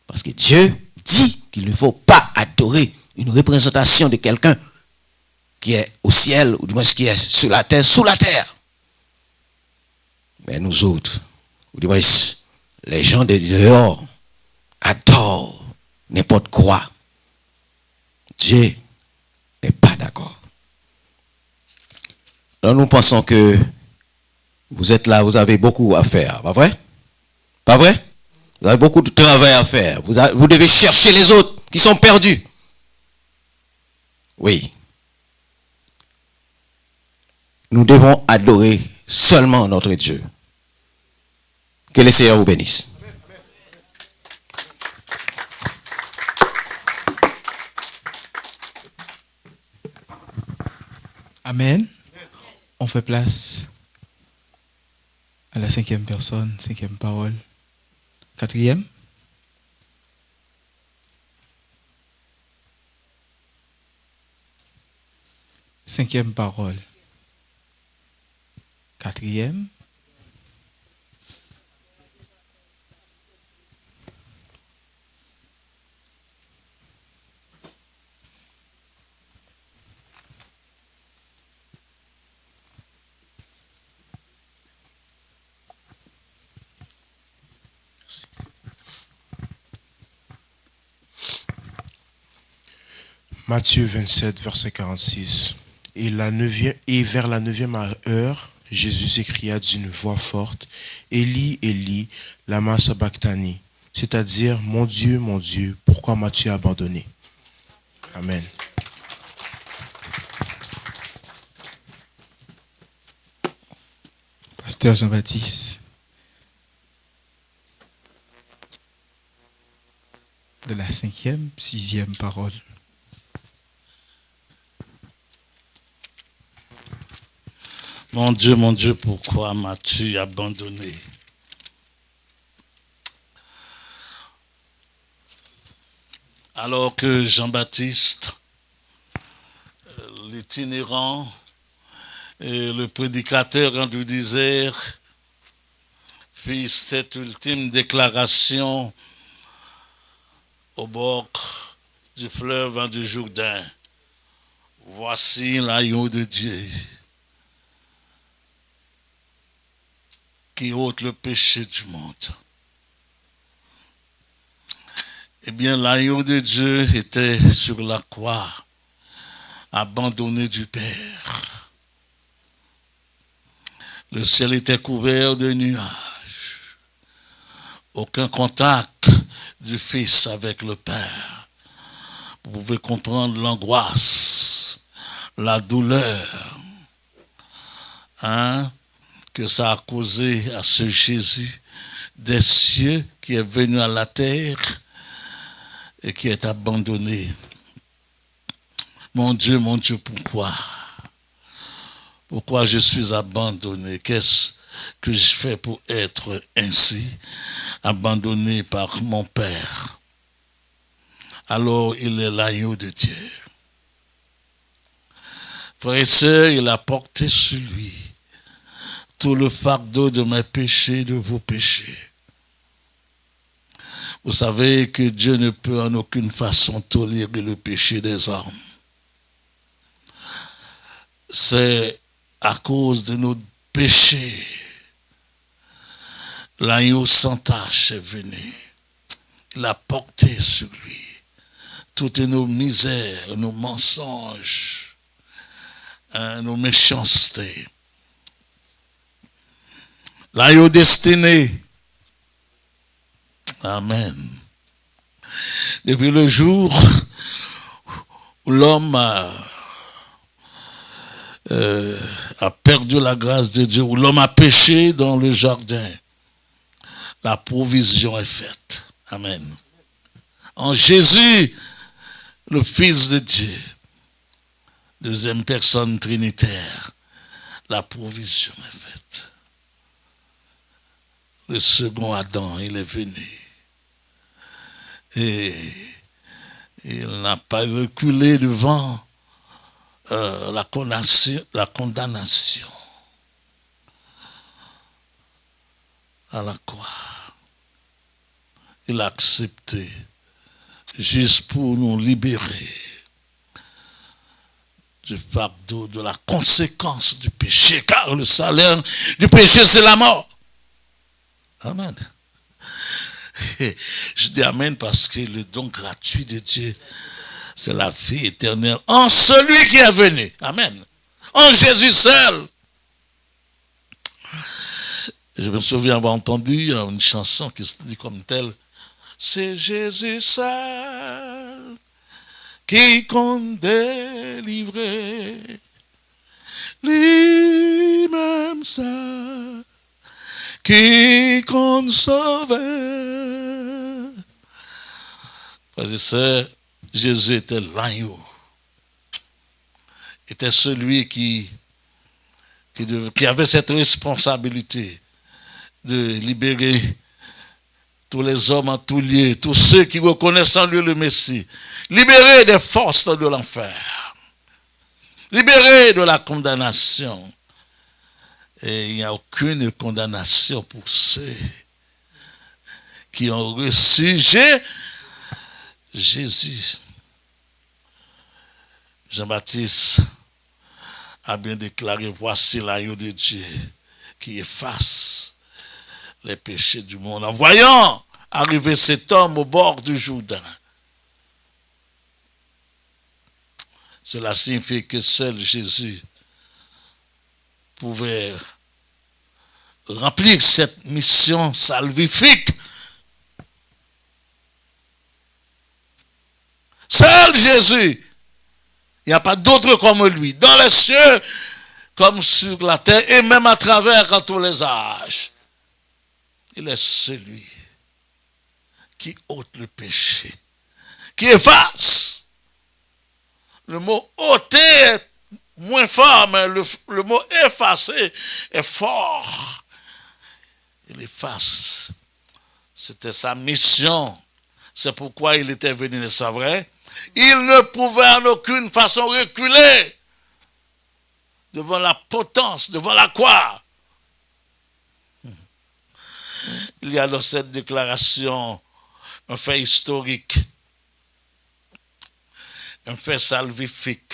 Parce que Dieu dit qu'il ne faut pas adorer une représentation de quelqu'un qui est au ciel, ou du moins qui est sur la terre, sous la terre. Mais nous autres, ou du moins les gens de dehors, adorent n'importe quoi. Dieu n'est pas d'accord. Alors nous pensons que vous êtes là, vous avez beaucoup à faire, pas vrai? Pas vrai? Vous avez beaucoup de travail à faire. Vous devez chercher les autres qui sont perdus. Oui. Nous devons adorer seulement notre Dieu. Que le Seigneur vous bénisse. Amen. On fait place à la 5e personne, 5e parole. 4e. Cinquième parole. 4e. Matthieu 27, verset 46. Et vers la 9e heure, Jésus s'écria d'une voix forte, Élie, Élie, lama sabachthani, c'est-à-dire, mon Dieu, pourquoi m'as-tu abandonné? Amen. Pasteur Jean-Baptiste, de la 5e, 6e parole. Mon Dieu, pourquoi m'as-tu abandonné? Alors que Jean-Baptiste, l'itinérant et le prédicateur en du désert, fit cette ultime déclaration au bord du fleuve du Jourdain. Voici l'agneau de Dieu qui ôte le péché du monde. Eh bien, l'agneau de Dieu était sur la croix, abandonné du Père. Le ciel était couvert de nuages. Aucun contact du Fils avec le Père vous pouvez comprendre l'angoisse, la douleur, que ça a causé à ce Jésus des cieux qui est venu à la terre et qui est abandonné. Mon Dieu, pourquoi? Pourquoi je suis abandonné? Qu'est-ce que je fais pour être ainsi abandonné par mon Père? Alors il est l'agneau de Dieu. Frères et sœurs, il a porté sur lui tout le fardeau de mes péchés, de vos péchés. Vous savez que Dieu ne peut en aucune façon tolérer le péché des hommes. C'est à cause de nos péchés. L'agneau sans tache est venu. Il a porté sur lui toutes nos misères, nos mensonges, nos méchancetés. L'agneau destiné. Amen. Depuis le jour où l'homme a perdu la grâce de Dieu, où l'homme a péché dans le jardin, la provision est faite. Amen. En Jésus, le Fils de Dieu, deuxième personne trinitaire, la provision est faite. Le second Adam, il est venu. Et il n'a pas reculé devant la condamnation à la croix. Il a accepté juste pour nous libérer du fardeau, de la conséquence du péché, car le salaire du péché, c'est la mort. Amen. Je dis amen parce que le don gratuit de Dieu, c'est la vie éternelle en celui qui est venu. Amen. En Jésus seul. Je me souviens avoir entendu une chanson qui se dit comme telle: c'est Jésus seul qui compte délivrer, lui-même seul qui compte sauver. Frères et sœurs, Jésus était l'agneau, était celui qui avait cette responsabilité de libérer tous les hommes en tout lieu, tous ceux qui reconnaissent en lui le Messie, libérer des forces de l'enfer, libérer de la condamnation. Et il n'y a aucune condamnation pour ceux qui ont reçu Jésus. Jean-Baptiste a bien déclaré: voici l'agneau de Dieu qui efface les péchés du monde. En voyant arriver cet homme au bord du Jourdain, cela signifie que seul Jésus pouvait remplir cette mission salvifique. Seul Jésus. Il n'y a pas d'autre comme lui, dans les cieux comme sur la terre, et même à travers tous les âges. Il est celui qui ôte le péché, qui efface. Le mot ôter est moins fort, mais le mot effacer est fort. Il efface. C'était sa mission. C'est pourquoi il était venu, c'est vrai. Il ne pouvait en aucune façon reculer devant la potence, devant la croix. Il y a dans cette déclaration un fait historique, un fait salvifique,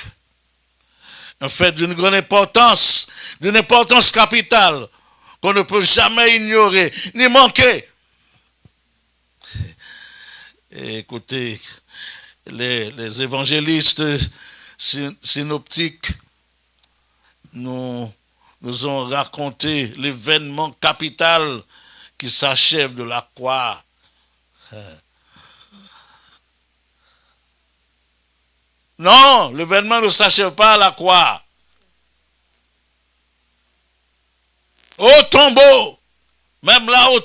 un fait d'une grande importance, d'une importance capitale qu'on ne peut jamais ignorer ni manquer. Et écoutez, les évangélistes synoptiques nous ont raconté l'événement capital qui s'achève de la croix. Non, l'événement ne s'achève pas à la croix. Au tombeau, même là au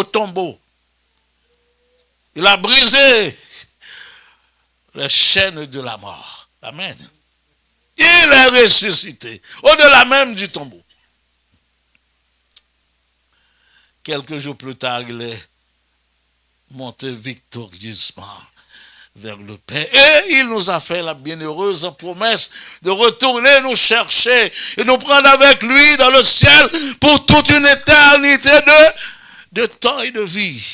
tombeau, il a brisé les chaînes de la mort. Amen. Il est ressuscité, au-delà même du tombeau. Quelques jours plus tard, il est monté victorieusement vers le Père. Et il nous a fait la bienheureuse promesse de retourner nous chercher et nous prendre avec lui dans le ciel pour toute une éternité de temps et de vie.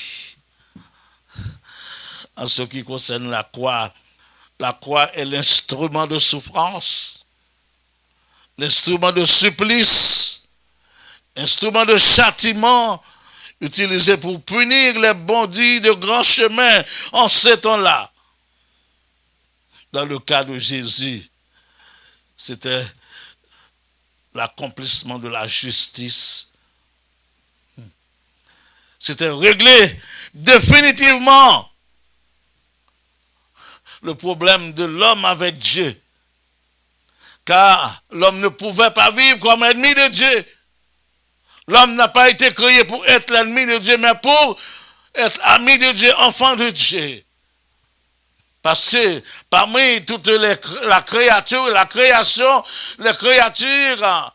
En ce qui concerne la croix est l'instrument de souffrance, l'instrument de supplice, l'instrument de châtiment utilisé pour punir les bandits de grands chemins en ces temps-là. Dans le cas de Jésus, c'était l'accomplissement de la justice. C'était régler définitivement le problème de l'homme avec Dieu. Car l'homme ne pouvait pas vivre comme ennemi de Dieu. L'homme n'a pas été créé pour être l'ennemi de Dieu, mais pour être ami de Dieu, enfant de Dieu. Parce que parmi toutes la créature, les créatures,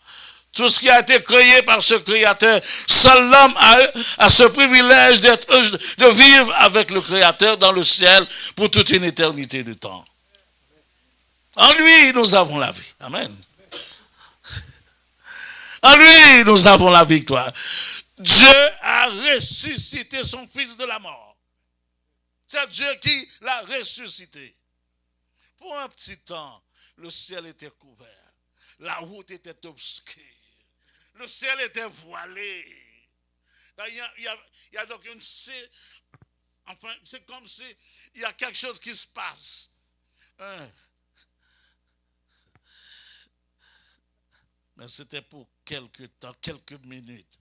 tout ce qui a été créé par ce Créateur, seul l'homme a ce privilège de vivre avec le Créateur dans le ciel pour toute une éternité de temps. En lui, nous avons la vie. Amen. En lui, nous avons la victoire. Dieu a ressuscité son Fils de la mort. C'est Dieu qui l'a ressuscité. Pour un petit temps, le ciel était couvert. La route était obscure. Le ciel était voilé. Il y a donc enfin, c'est comme si il y a quelque chose qui se passe. Mais c'était pour quelques temps, quelques minutes.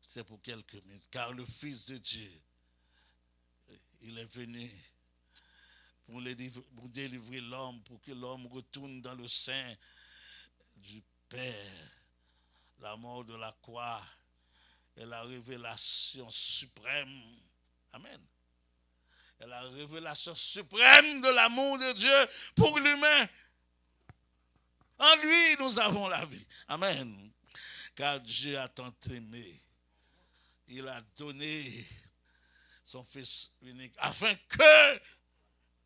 C'est pour quelques minutes. Car le Fils de Dieu, il est venu pour délivrer l'homme, pour que l'homme retourne dans le sein du Père. La mort de la croix est la révélation suprême. Amen. est la révélation suprême de l'amour de Dieu pour l'humain. En lui, nous avons la vie. Amen. Car Dieu a tant aimé. Il a donné son Fils unique afin que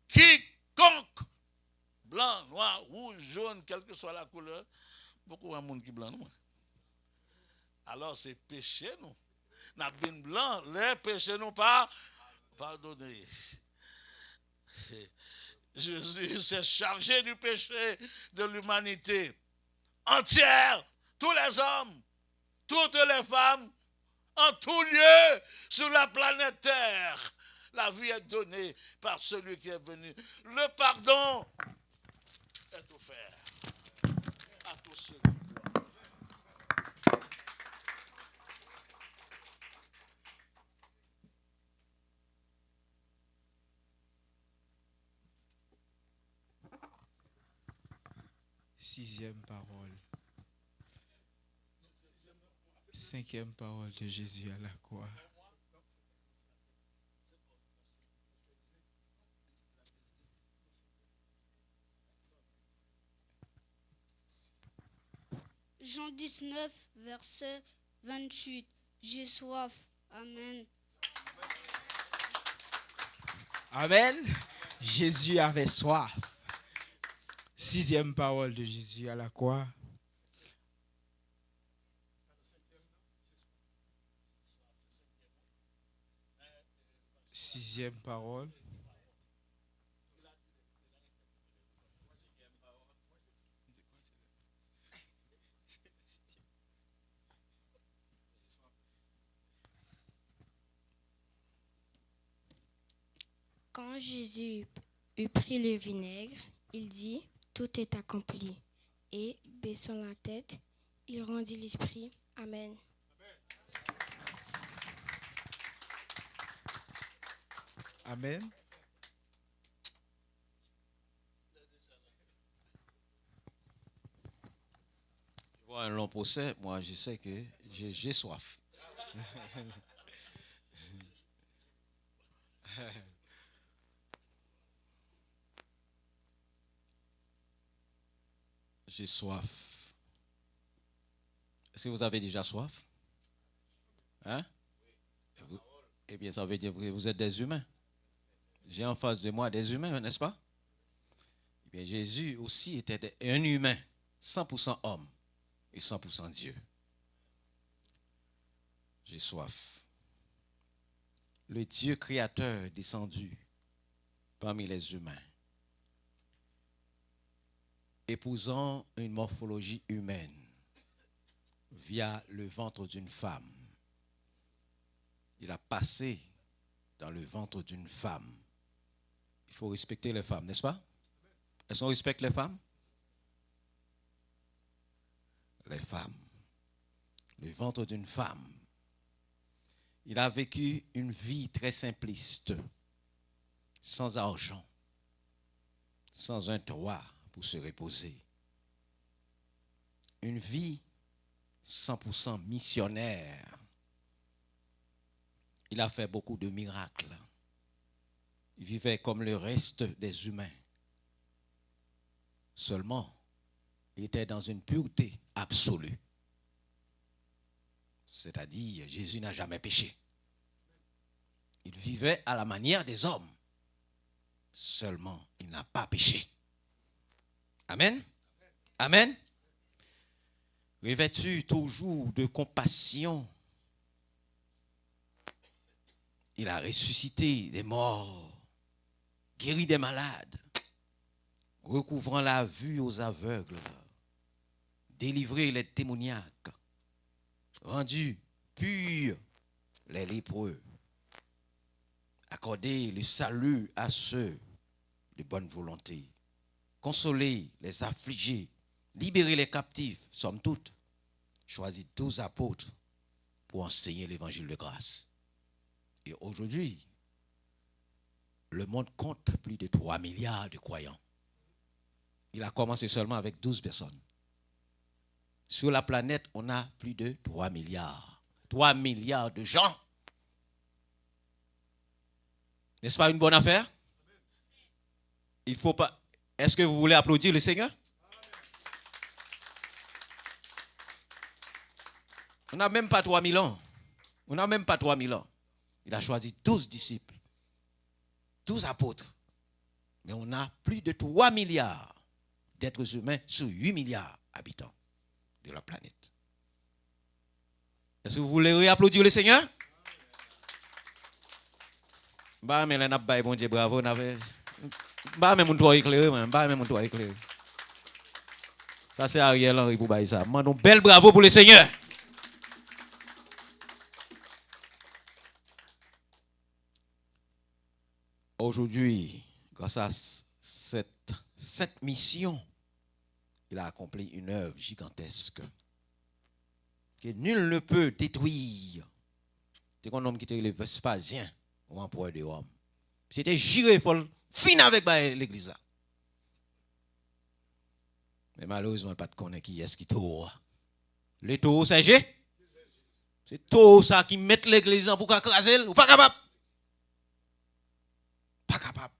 quiconque, blanc, noir, rouge, jaune, quelle que soit la couleur, beaucoup de monde qui blanc, non? Alors c'est péché, nous. N'a bien blanc, les péchés nous pas pardonnés. Jésus s'est chargé du péché de l'humanité entière, tous les hommes, toutes les femmes, en tout lieu sur la planète Terre. La vie est donnée par celui qui est venu. Le pardon est offert à tous ceux qui croient. Sixième parole. Cinquième parole de Jésus à la croix. Jean 19, verset 28. J'ai soif. Amen. Amen. Jésus avait soif. Sixième parole de Jésus à la croix. Sixième parole. Quand Jésus eut pris le vinaigre, il dit, tout est accompli. Et, baissant la tête, il rendit l'esprit. Amen. Amen. Pour un long procès, moi je sais que j'ai soif. J'ai soif. Est-ce que vous avez déjà soif? Hein? Eh bien, ça veut dire que vous êtes des humains. J'ai en face de moi des humains, n'est-ce pas? Eh bien, Jésus aussi était un humain, 100% homme et 100% Dieu. J'ai soif. Le Dieu créateur est descendu parmi les humains, épousant une morphologie humaine via le ventre d'une femme. Il a passé dans le ventre d'une femme. Il faut respecter les femmes, n'est-ce pas? Est-ce qu'on respecte les femmes? Les femmes. Le ventre d'une femme. Il a vécu une vie très simpliste, sans argent, sans un toit pour se reposer. Une vie 100% missionnaire. Il a fait beaucoup de miracles. Il vivait comme le reste des humains. Seulement, il était dans une pureté absolue. C'est-à-dire, Jésus n'a jamais péché. Il vivait à la manière des hommes. Seulement, il n'a pas péché. Amen. Amen. Revêtu toujours de compassion, il a ressuscité des morts, guéri des malades, recouvrant la vue aux aveugles, délivré les démoniaques, rendu purs les lépreux, accordé le salut à ceux de bonne volonté, consoler les affligés, libérer les captifs, somme toute, choisi 12 apôtres pour enseigner l'évangile de grâce. Et aujourd'hui, le monde compte plus de 3 milliards de croyants. Il a commencé seulement avec 12 personnes. Sur la planète, on a plus de 3 milliards. 3 milliards de gens. N'est-ce pas une bonne affaire? Il faut pas. Est-ce que vous voulez applaudir le Seigneur? On n'a même pas 3000 ans. On n'a même pas 3000 ans. Il a choisi 12 disciples, 12 apôtres. Mais on a plus de 3 milliards d'êtres humains sur 8 milliards d'habitants de la planète. Est-ce que vous voulez réapplaudir le Seigneur? Bah, mais là, n'a pas bon Dieu, bravo. Bah, mais mon toit éclairé, man. Bah, mais mon toit éclairé. Ça, c'est Ariel Henry pour bailler ça. Mandons bel bravo pour le Seigneur. Aujourd'hui, grâce à cette mission, il a accompli une œuvre gigantesque que nul ne peut détruire. C'est un homme qui était le Vespasien, ou empereur de Rome. C'était giré, folle, fin avec l'église là. Mais malheureusement, pas de connaître qui est-ce qui taureau. Le taureau, c'est G. C'est taureau ça qui met l'église là pour craser, ou pas capable. Pas capable.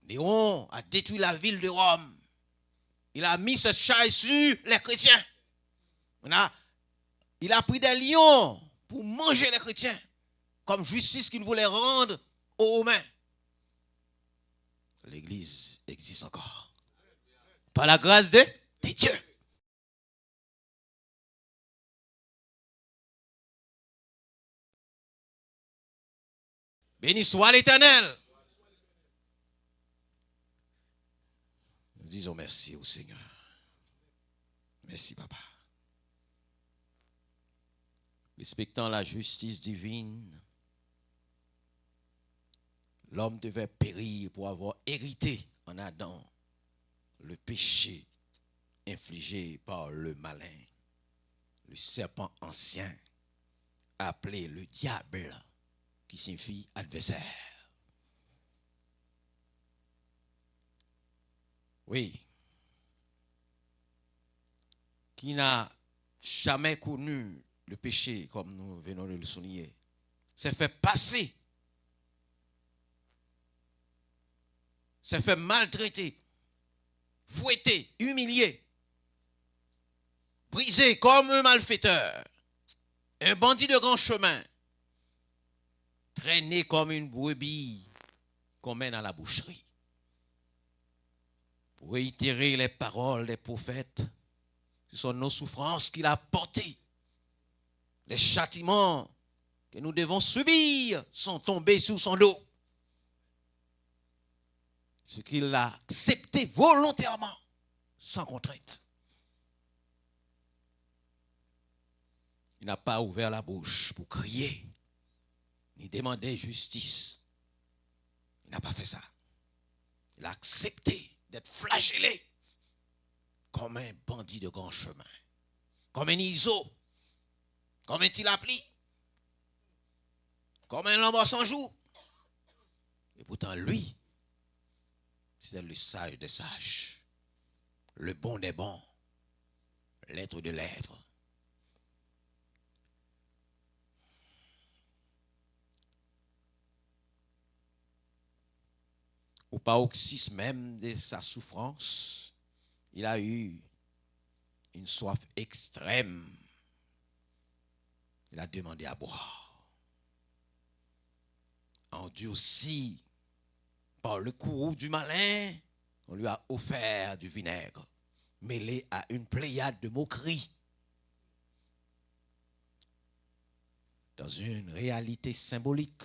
Néron a détruit la ville de Rome. Il a mis ce chai sur les chrétiens. Il a pris des lions pour manger les chrétiens, comme justice qu'il voulait rendre aux Romains. L'église existe encore. Par la grâce de Dieu. Béni soit l'Éternel. Nous disons merci au Seigneur. Merci, Papa. Respectant la justice divine, l'homme devait périr pour avoir hérité en Adam le péché infligé par le malin, le serpent ancien, appelé le diable, qui signifie adversaire. Oui. qui n'a jamais connu le péché, comme nous venons de le souligner, s'est fait passer, s'est fait maltraiter, fouetter, humilier, brisé comme un malfaiteur, un bandit de grand chemin, traîné comme une brebis qu'on mène à la boucherie. Pour réitérer les paroles des prophètes, ce sont nos souffrances qu'il a portées. Les châtiments que nous devons subir sont tombés sur son dos. Ce qu'il a accepté volontairement, sans contrainte. Il n'a pas ouvert la bouche pour crier, ni demander justice. Il n'a pas fait ça. Il a accepté d'être flagellé comme un bandit de grand chemin, comme un iso, comme un tilapli, comme un lambeau sans joue. Et pourtant, lui, c'était le sage des sages, le bon des bons, l'être de l'être. Au paroxysme même de sa souffrance, il a eu une soif extrême. Il a demandé à boire. Endurci par le courroux du malin, on lui a offert du vinaigre, mêlé à une pléiade de moqueries. Dans une réalité symbolique,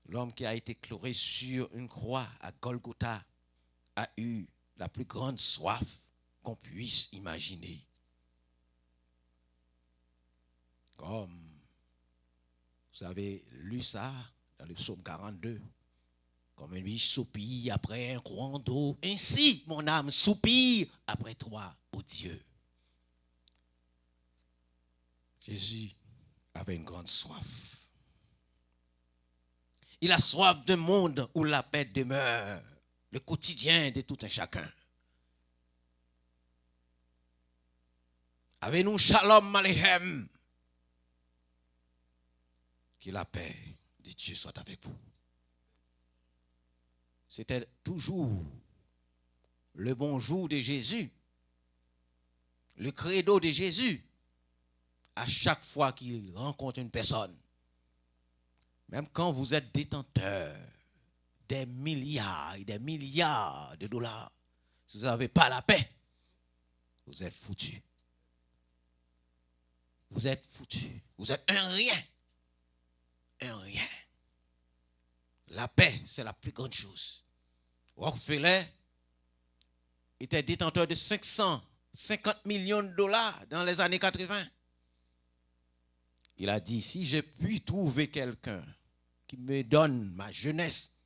l'homme qui a été cloué sur une croix à Golgotha a eu la plus grande soif qu'on puisse imaginer. Comme vous avez lu ça dans le psaume 42, comme une biche soupire après un courant d'eau, ainsi mon âme soupire après toi, ô Dieu. Jésus avait une grande soif. Il a soif d'un monde où la paix demeure, le quotidien de tout un chacun. Avez-nous shalom aleichem. Que la paix de Dieu soit avec vous. C'était toujours le bonjour de Jésus, le credo de Jésus, à chaque fois qu'il rencontre une personne. Même quand vous êtes détenteur des milliards et des milliards de dollars, si vous n'avez pas la paix, vous êtes foutu. Vous êtes foutu. Vous êtes un rien. Un rien. La paix, c'est la plus grande chose. Rockefeller était détenteur de 550 millions de dollars dans les années 80. Il a dit, si j'ai pu trouver quelqu'un qui me donne ma jeunesse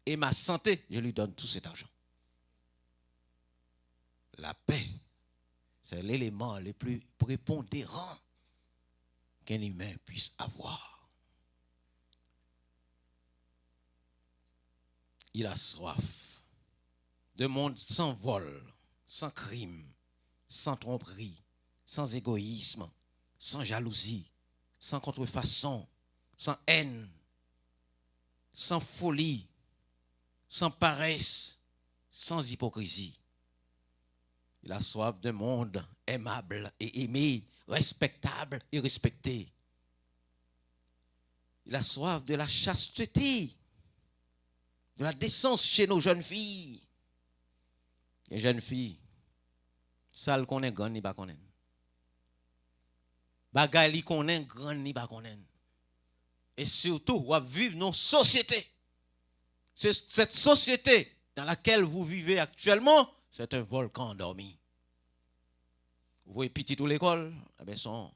et ma santé, je lui donne tout cet argent. La paix, c'est l'élément le plus prépondérant qu'un humain puisse avoir. Il a soif de monde sans vol, sans crime, sans tromperie, sans égoïsme, sans jalousie, sans contrefaçon, sans haine, sans folie, sans paresse, sans hypocrisie. Il a soif d'un monde aimable et aimé, respectable et respecté. Il a soif de la chasteté, de la décence chez nos jeunes filles. Les jeunes filles, sale qu'on est grand ni pas qu'on est. Bagali qu'on est grand ni pas qu'on est. Et surtout, on vivre dans une société. Cette société dans laquelle vous vivez actuellement, c'est un volcan endormi. Vous voyez petit tout l'école, eh bien son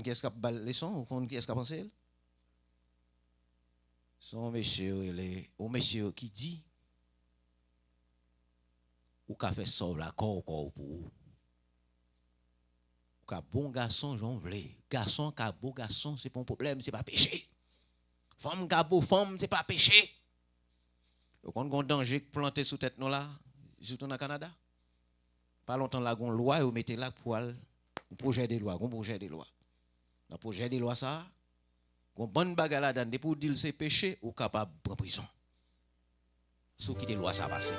qui est-ce qui a leçon ou qui est-ce qui a pensé? Son monsieur qui dit ou qu'a fait sauve la corps pour vous. Qu'a bon garçon j'en voulais. Garçon qu'a beau garçon, c'est pas un problème, c'est pas péché. Femme qu'a beau femme, c'est pas péché. Donc on a un danger planté sous tête nous là, surtout dans le Canada. Pas longtemps là, une loi, vous mettez là pour un projet de loi, un projet de loi. Dans le projet de loi, ça, une bonne bagarre là-dedans, pour dire c'est péché, ou capable de prendre prison. Sous qui des lois, ça passe.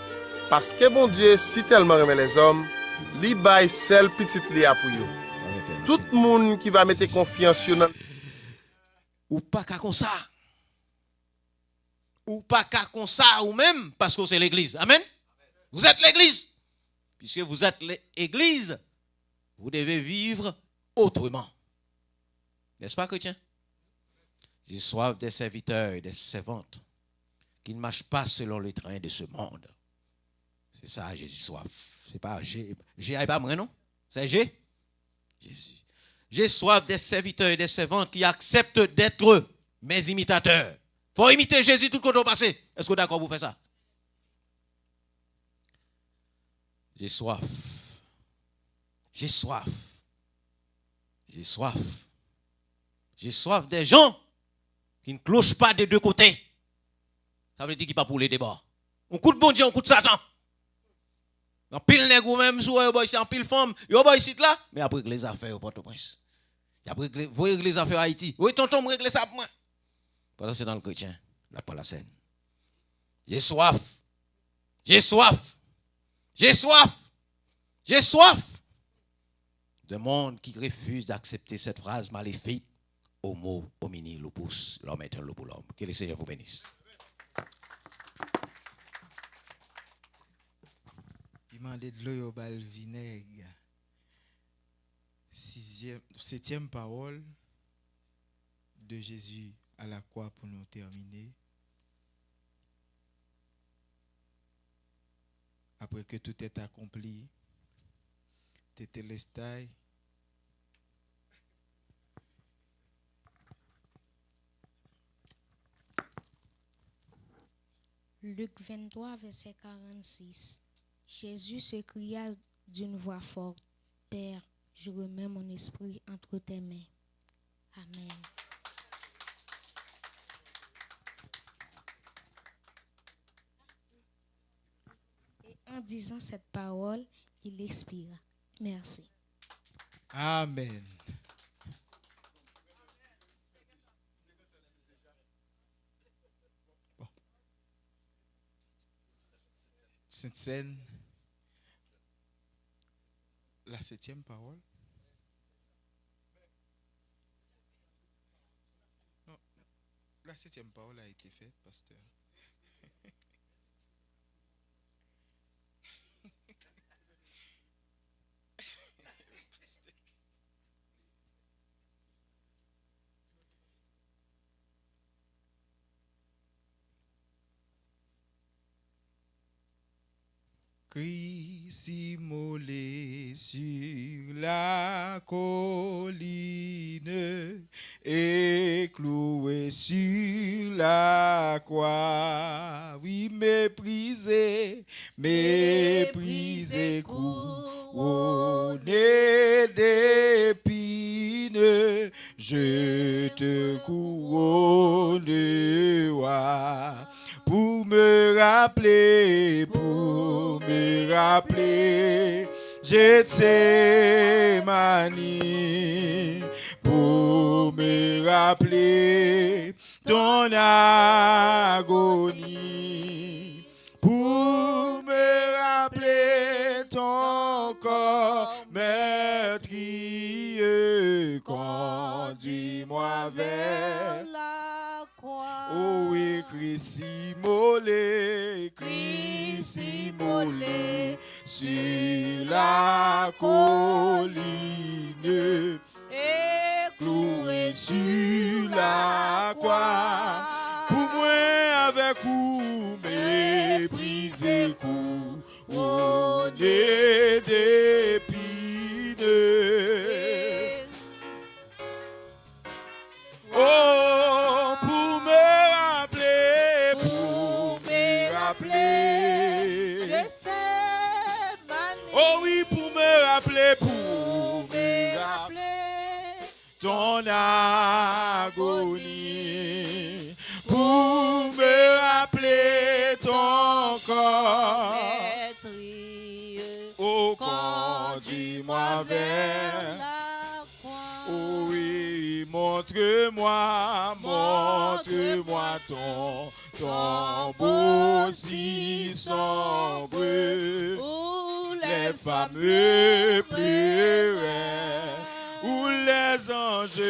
Parce que bon Dieu, si tellement aime les hommes, li bay sel petite li a pour yo. Tout le monde qui va mettre confiance dans ou pas qu'à comme ça. Ou pas qu'à comme ça, ou même parce que c'est l'église. Amen. Vous êtes l'église. Puisque vous êtes l'église, vous devez vivre autrement. N'est-ce pas, chrétien? J'ai soif des serviteurs et des servantes qui ne marchent pas selon le train de ce monde. C'est ça, j'ai soif. C'est pas G. G, pas moi, non? C'est G? Jésus. J'ai soif des serviteurs et des servantes qui acceptent d'être mes imitateurs. Il faut imiter Jésus tout le temps passé. Est-ce que vous êtes d'accord pour faire ça? J'ai soif. J'ai soif. J'ai soif. J'ai soif des gens qui ne clochent pas des deux côtés. Ça veut dire qu'il n'y a pas pour les débats. On coûte bon Dieu, on coûte Satan. En pile nègre ou même sous en pile femme, yo boy ici là, mais après les affaires au Port-au-Prince. Après vous régler les affaires à Haïti. Oui, tonton me régler ça pour moi. Parce que c'est dans le chrétien, là pas la scène. J'ai soif. J'ai soif. J'ai soif. J'ai soif de monde qui refuse d'accepter cette phrase maléfique. Homo homini lupus, l'homme est un loup pour l'homme. Que le Seigneur vous bénisse. Demandez de l'eau au bal vinaigre. 7e parole de Jésus à la croix pour nous terminer. Après que tout est accompli, Tétélestai. Luc 23, verset 46. Jésus se cria d'une voix forte, Père, je remets mon esprit entre tes mains. Amen. Et en disant cette parole, il expira. Merci. Amen. Bon. Sainte Seine, la 7e parole. Non, la 7e parole a été faite, pasteur. Christ immolé sur la colline et cloué sur la croix. Oui, méprisé, méprisé, couronné d'épines, je te couronne, roi. Pour me rappeler, Gethsemane, pour me rappeler ton agonie, pour me rappeler ton corps meurtrier, conduis-moi vers la croix. Oh oui, Christ immolé sur la colline et cloué sur la croix. Pour moi avec vous méprisé, couronné d'épines. Oh, pour me rappeler, oh oui, pour me rappeler ton agonie, pour me rappeler ton corps Oh, conduis-moi vers la croix. Oh oui, montre-moi ton tombeau si sombre Où les fameux pleuraient, où les anges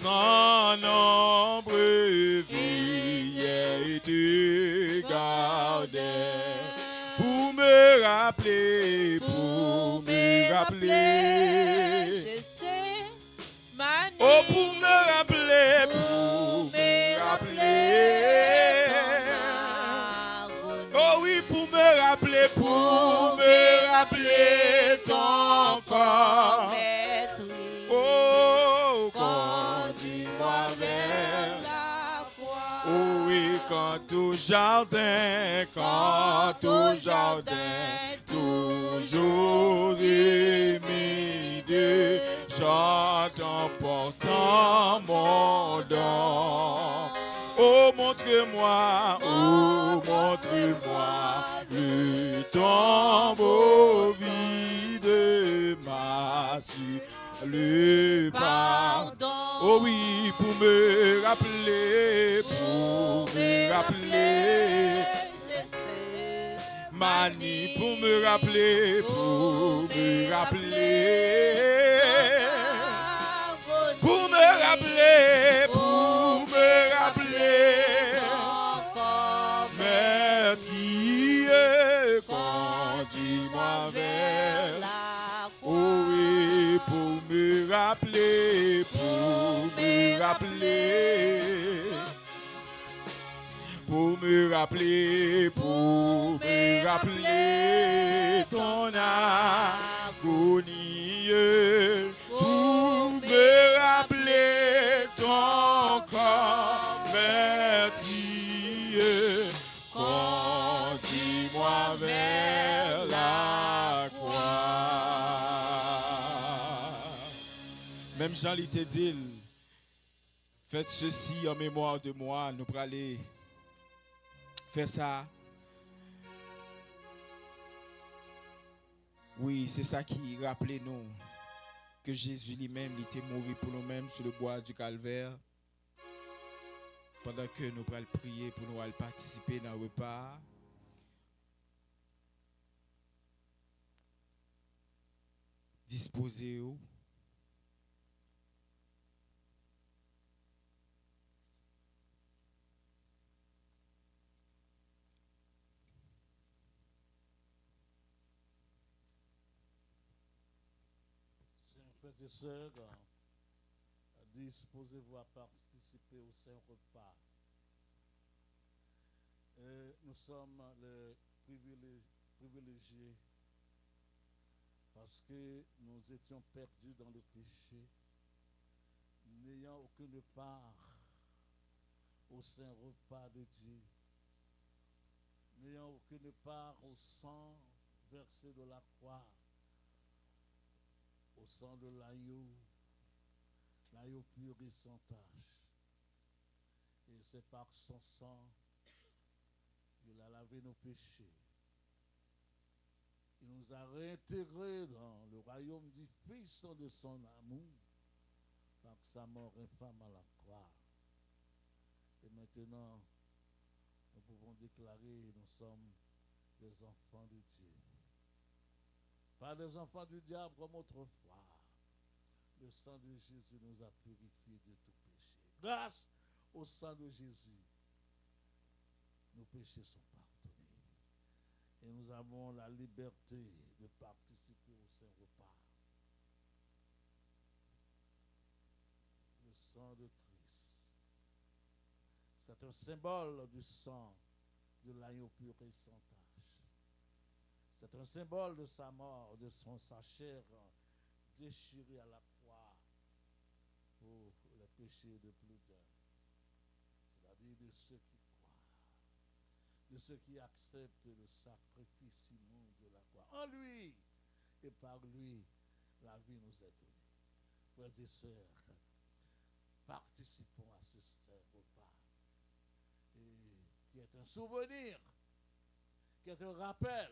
sans nombre veillèrent et te gardaient pour me rappeler, je sais, oh pour me rappeler, oh oui pour me rappeler ton corps. Oh, conduis-moi vers la croix. oh oui, quand au jardin, toujours humide, j'entends portant mon don. Oh, montre-moi le tombeau vide, m'assure le pardon. Oh oui, pour me rappeler, Je sais, Mani, pour me rappeler, pour me rappeler, meurtrier, conduis-moi vers la croix. oh oui, pour me rappeler, ton agonie, pour me rappeler ton corps meurtrier, conduis-moi vers la croix. Même Jean il te dit, faites ceci en mémoire de moi, nous pourrons aller faire ça. Oui, c'est ça qui rappelait nous que Jésus lui-même il était mort pour nous-mêmes sur le bois du calvaire. Pendant que nous pourrons prier pour nous participer dans le repas. Disposez-vous. Frères et sœurs, disposez-vous à participer au Saint-Repas. Nous sommes les privilégiés parce que nous étions perdus dans le péché, n'ayant aucune part au Saint-Repas de Dieu, n'ayant aucune part au sang versé de la croix, au sang de l'agneau pur et sans tache. Et c'est par son sang qu'il a lavé nos péchés. Il nous a réintégrés dans le royaume du Fils de son amour par sa mort infâme à la croix. Et maintenant, nous pouvons déclarer nous sommes des enfants de Dieu. Pas des enfants du diable comme autrefois. Le sang de Jésus nous a purifiés de tout péché. Grâce au sang de Jésus, nos péchés sont pardonnés. Et nous avons la liberté de participer au Saint-Repas. Le sang de Christ, c'est un symbole du sang de l'agneau pur et sans tache. C'est un symbole de sa mort, de sa chair déchirée à la croix pour les péchés de plus d'un. C'est-à-dire de ceux qui croient, de ceux qui acceptent le sacrifice immonde de la croix. En lui et par lui, la vie nous est donnée. Frères et sœurs, participons à ce saint repas. Et qui est un souvenir, qui est un rappel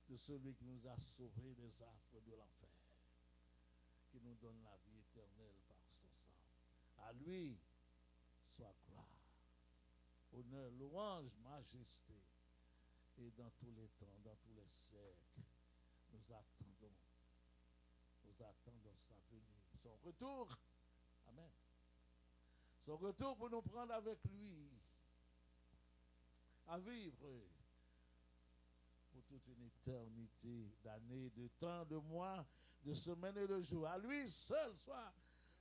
de celui qui nous a sauvés des affres de l'enfer, qui nous donne la vie éternelle par son sang. À lui soit gloire, honneur, louange, majesté, et dans tous les temps, dans tous les siècles, nous attendons sa venue, son retour. Amen. Son retour pour nous prendre avec lui, à vivre pour toute une éternité d'années, de temps, de mois, de semaines et de jours. À lui seul soit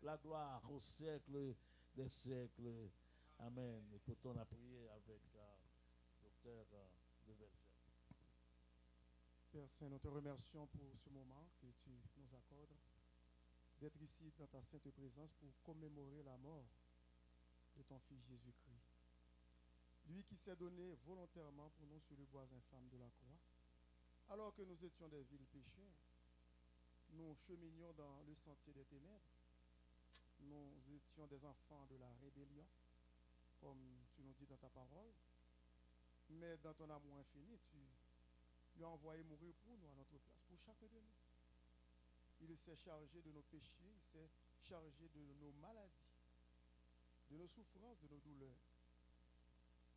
la gloire au siècle des siècles. Amen. Écoutons la prière avec docteur de Belgique. Père Saint, nous te remercions pour ce moment que tu nous accordes, d'être ici dans ta sainte présence pour commémorer la mort de ton Fils Jésus-Christ. Lui qui s'est donné volontairement pour nous sur le bois infâme de la croix, alors que nous étions des vils pécheurs, nous cheminions dans le sentier des ténèbres, nous étions des enfants de la rébellion, comme tu nous dis dans ta parole, mais dans ton amour infini, tu lui as envoyé mourir pour nous à notre place, pour chacun de nous. Il s'est chargé de nos péchés, il s'est chargé de nos maladies, de nos souffrances, de nos douleurs,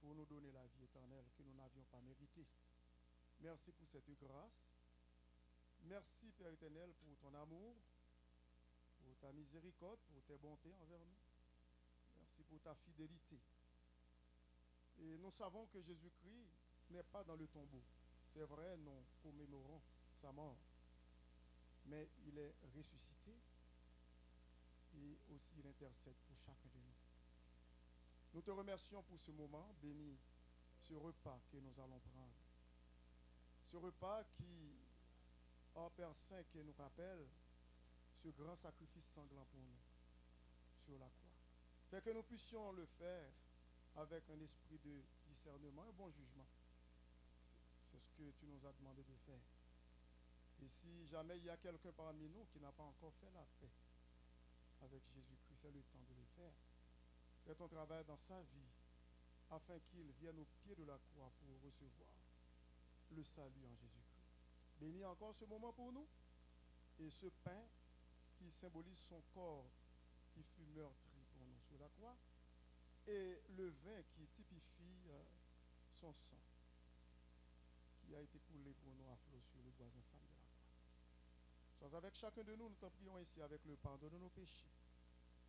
pour nous donner la vie éternelle que nous n'avions pas méritée. Merci pour cette grâce. Merci, Père éternel, pour ton amour, pour ta miséricorde, pour tes bontés envers nous. Merci pour ta fidélité. Et nous savons que Jésus-Christ n'est pas dans le tombeau. C'est vrai, nous commémorons sa mort. Mais il est ressuscité et aussi il intercède pour chacun de nous. Nous te remercions pour ce moment, bénis ce repas que nous allons prendre. Ce repas qui, en Père Saint, qui nous rappelle ce grand sacrifice sanglant pour nous sur la croix. Fait que nous puissions le faire avec un esprit de discernement, un bon jugement. C'est ce que tu nous as demandé de faire. Et si jamais il y a quelqu'un parmi nous qui n'a pas encore fait la paix avec Jésus-Christ, c'est le temps de le faire. Fais ton travail dans sa vie afin qu'il vienne au pied de la croix pour recevoir le salut en Jésus-Christ. Bénis encore ce moment pour nous et ce pain qui symbolise son corps qui fut meurtri pour nous sur la croix et le vin qui typifie son sang qui a été coulé pour nous à flot sur le bois infâme de la croix. Sois avec chacun de nous, nous t'en prions ici avec le pardon de nos péchés.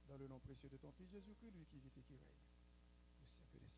Dans le nom précieux de ton Fils Jésus-Christ, lui qui vit et qui règne au siècle des siècles.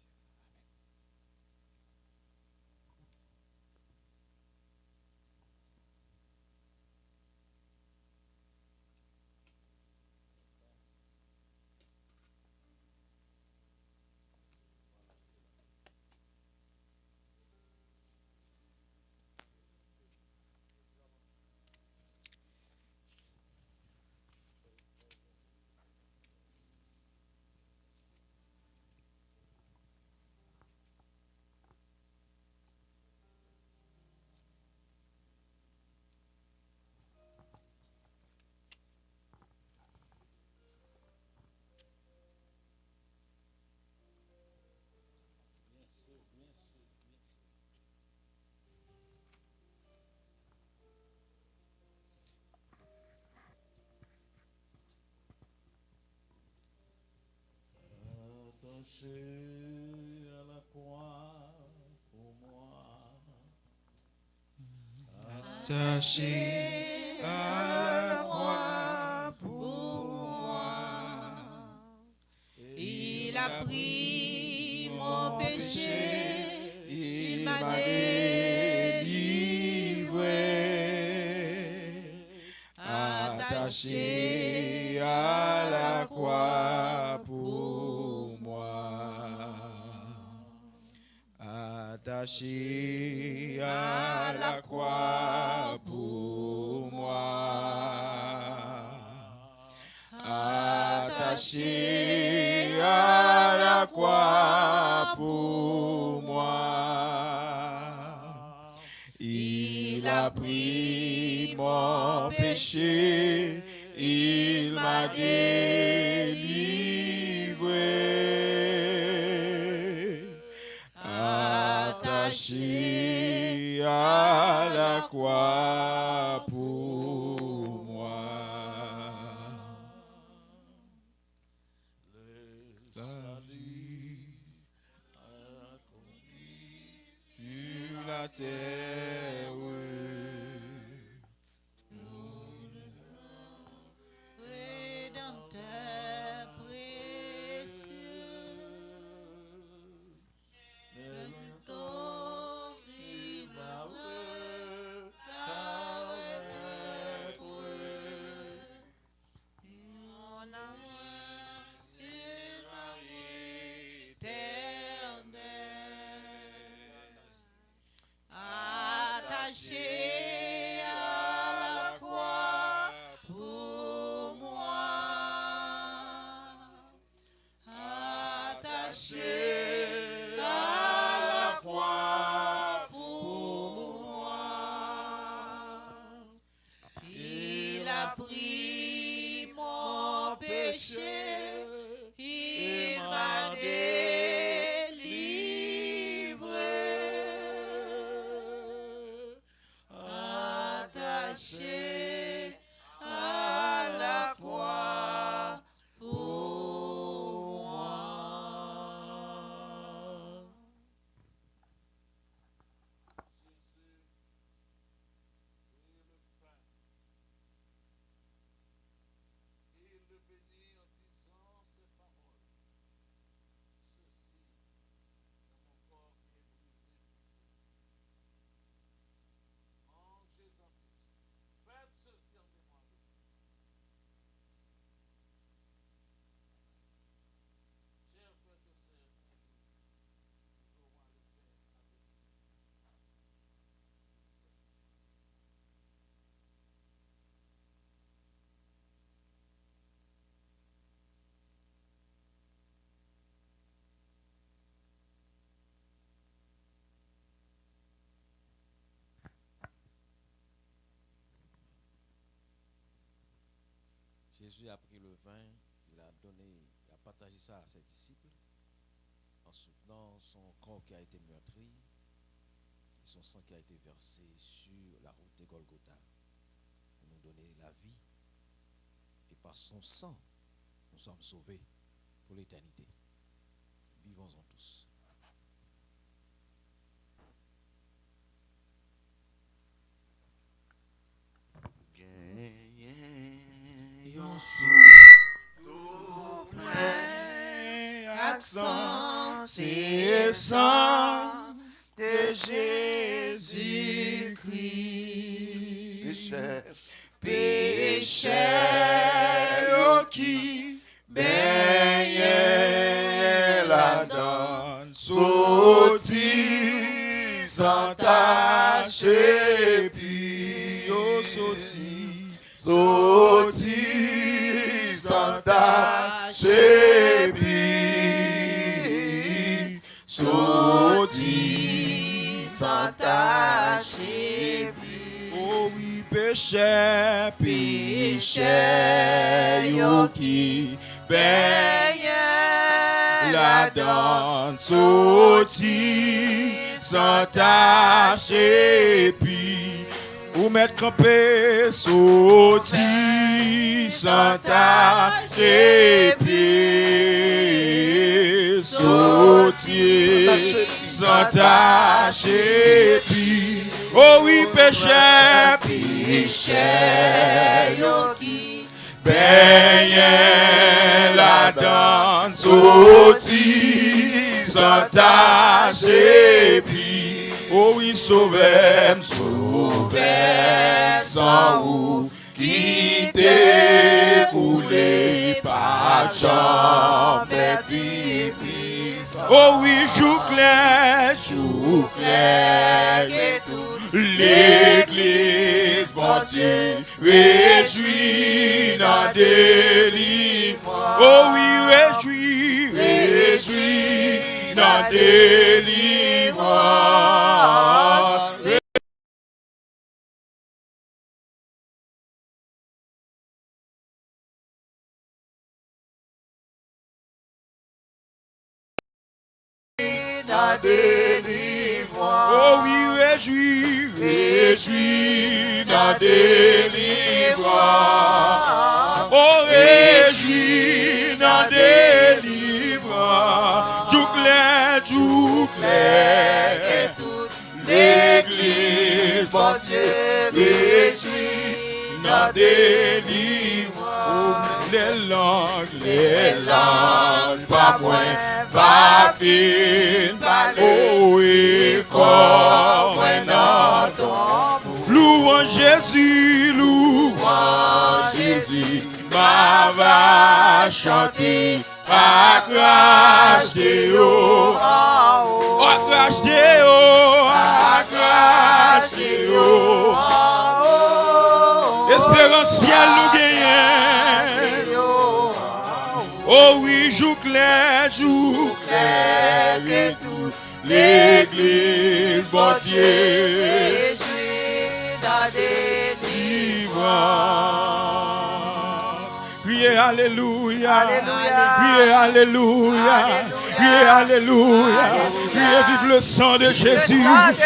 Attaché à la croix pour moi. Attaché à la croix pour moi. Il a pris mon péché, il m'a délivré. Attaché à la croix pour moi. Attaché à la croix pour moi. Attaché à la croix pour moi. Il a pris mon péché, il m'a délivré. attaché à la croix pour moi. Le salut accompli sur la terre. Rédempteur précieux, ton rival paraître, en amour sur la éternelle, attaché à la croix pour moi, attaché à la croix pour moi. Il a pris mon péché, il m'a délivré, attaché à la croix pour moi. Jésus a pris le vin, il a donné, il a partagé ça à ses disciples, en souvenant son corps qui a été meurtri, et son sang qui a été versé sur la route de Golgotha, pour nous donner la vie. Et par son sang, nous sommes sauvés pour l'éternité. Vivons-en tous. Tout plein accent, c'est le sang de Jésus-Christ. Pécheur qui baignait la donne, sorti sans tâche et puis au sorti sans tâche et puis sorti sans tâche et puis. Oh oui, péché, yo qui baigne la donne, sorti sans tâche et puis. Ou mettre campé, sorti sans tâche et puis. Sorti sans tâche et puis. Oh oui, péché, yo qui baigne la donne, sorti sans tâche et puis. Oh oui, sauvez, sans vous, qui t'est coulé par champ verti. Oh oui, jour clair, et tout l'église bâtie, réjouis dans délivrance. Oh oui, réjouis dans délivrance. Dans délivrance. réjouis, réjouis dans délivrance. Oh, réjouis dans délivrance. Jouk clair, et toute l'église, mon Dieu, réjouis dans délivrance. Les langues, pas moins, pas fines, oh, et fort, moins n'entend. Louange Jésus, ma va chanter, accroche Déo, accroche Déo, accroche Déo. Espérance nous gagnons. Oh oui, joue clair, et tout l'église, mon Dieu, réjouis dans délivrance. Priez Alléluia, priez Alléluia, priez Alléluia, priez vive le sang de Jésus,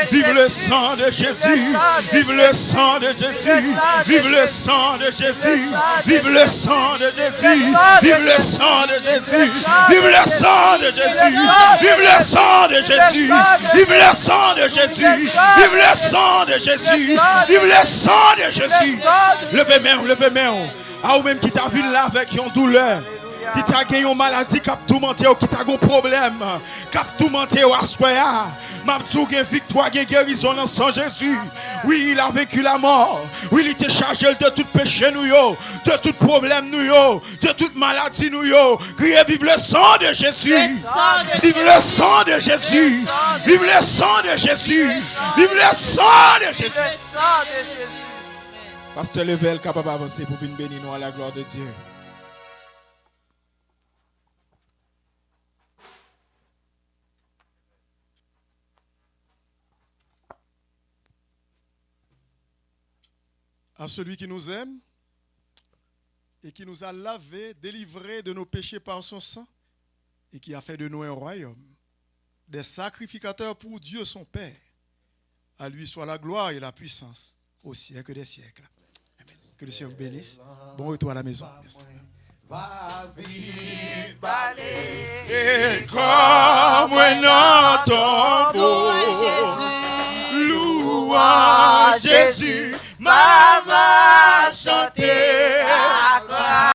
vive le sang de Jésus, vive le sang de Jésus, vive le sang de Jésus, vive le sang de Jésus, vive le sang de Jésus, vive le sang de Jésus, vive le sang de Jésus, vive le sang de Jésus, vive le sang de Jésus, vive le sang de Jésus. Levez main. Ah, ou même qui t'a vu là avec une douleur, qui t'a gagné une maladie, qui a tout menti, qui t'a un problème, qui a tout menti à soya. M'a tout gain victoire, gain guérison dans son Jésus. Oui, il a vaincu la mort. Oui, il était chargé de tout péché nous yo, de tout problème nous yo, de toute maladie nous yo. Criez vive le sang de Jésus. Vive le sang de Jésus. Vive le sang de Jésus. Vive le sang de Jésus. Pasteur Level capable d'avancer pour venir bénir nous à la gloire de Dieu. À celui qui nous aime et qui nous a lavés, délivrés de nos péchés par son sang et qui a fait de nous un royaume, des sacrificateurs pour Dieu son Père. À lui soit la gloire et la puissance au siècle des siècles. Amen. Que le Seigneur vous bénisse. Bon retour à la maison. Merci. Va vite parler et comme un tombeau, louange Jésus, ma va chanter.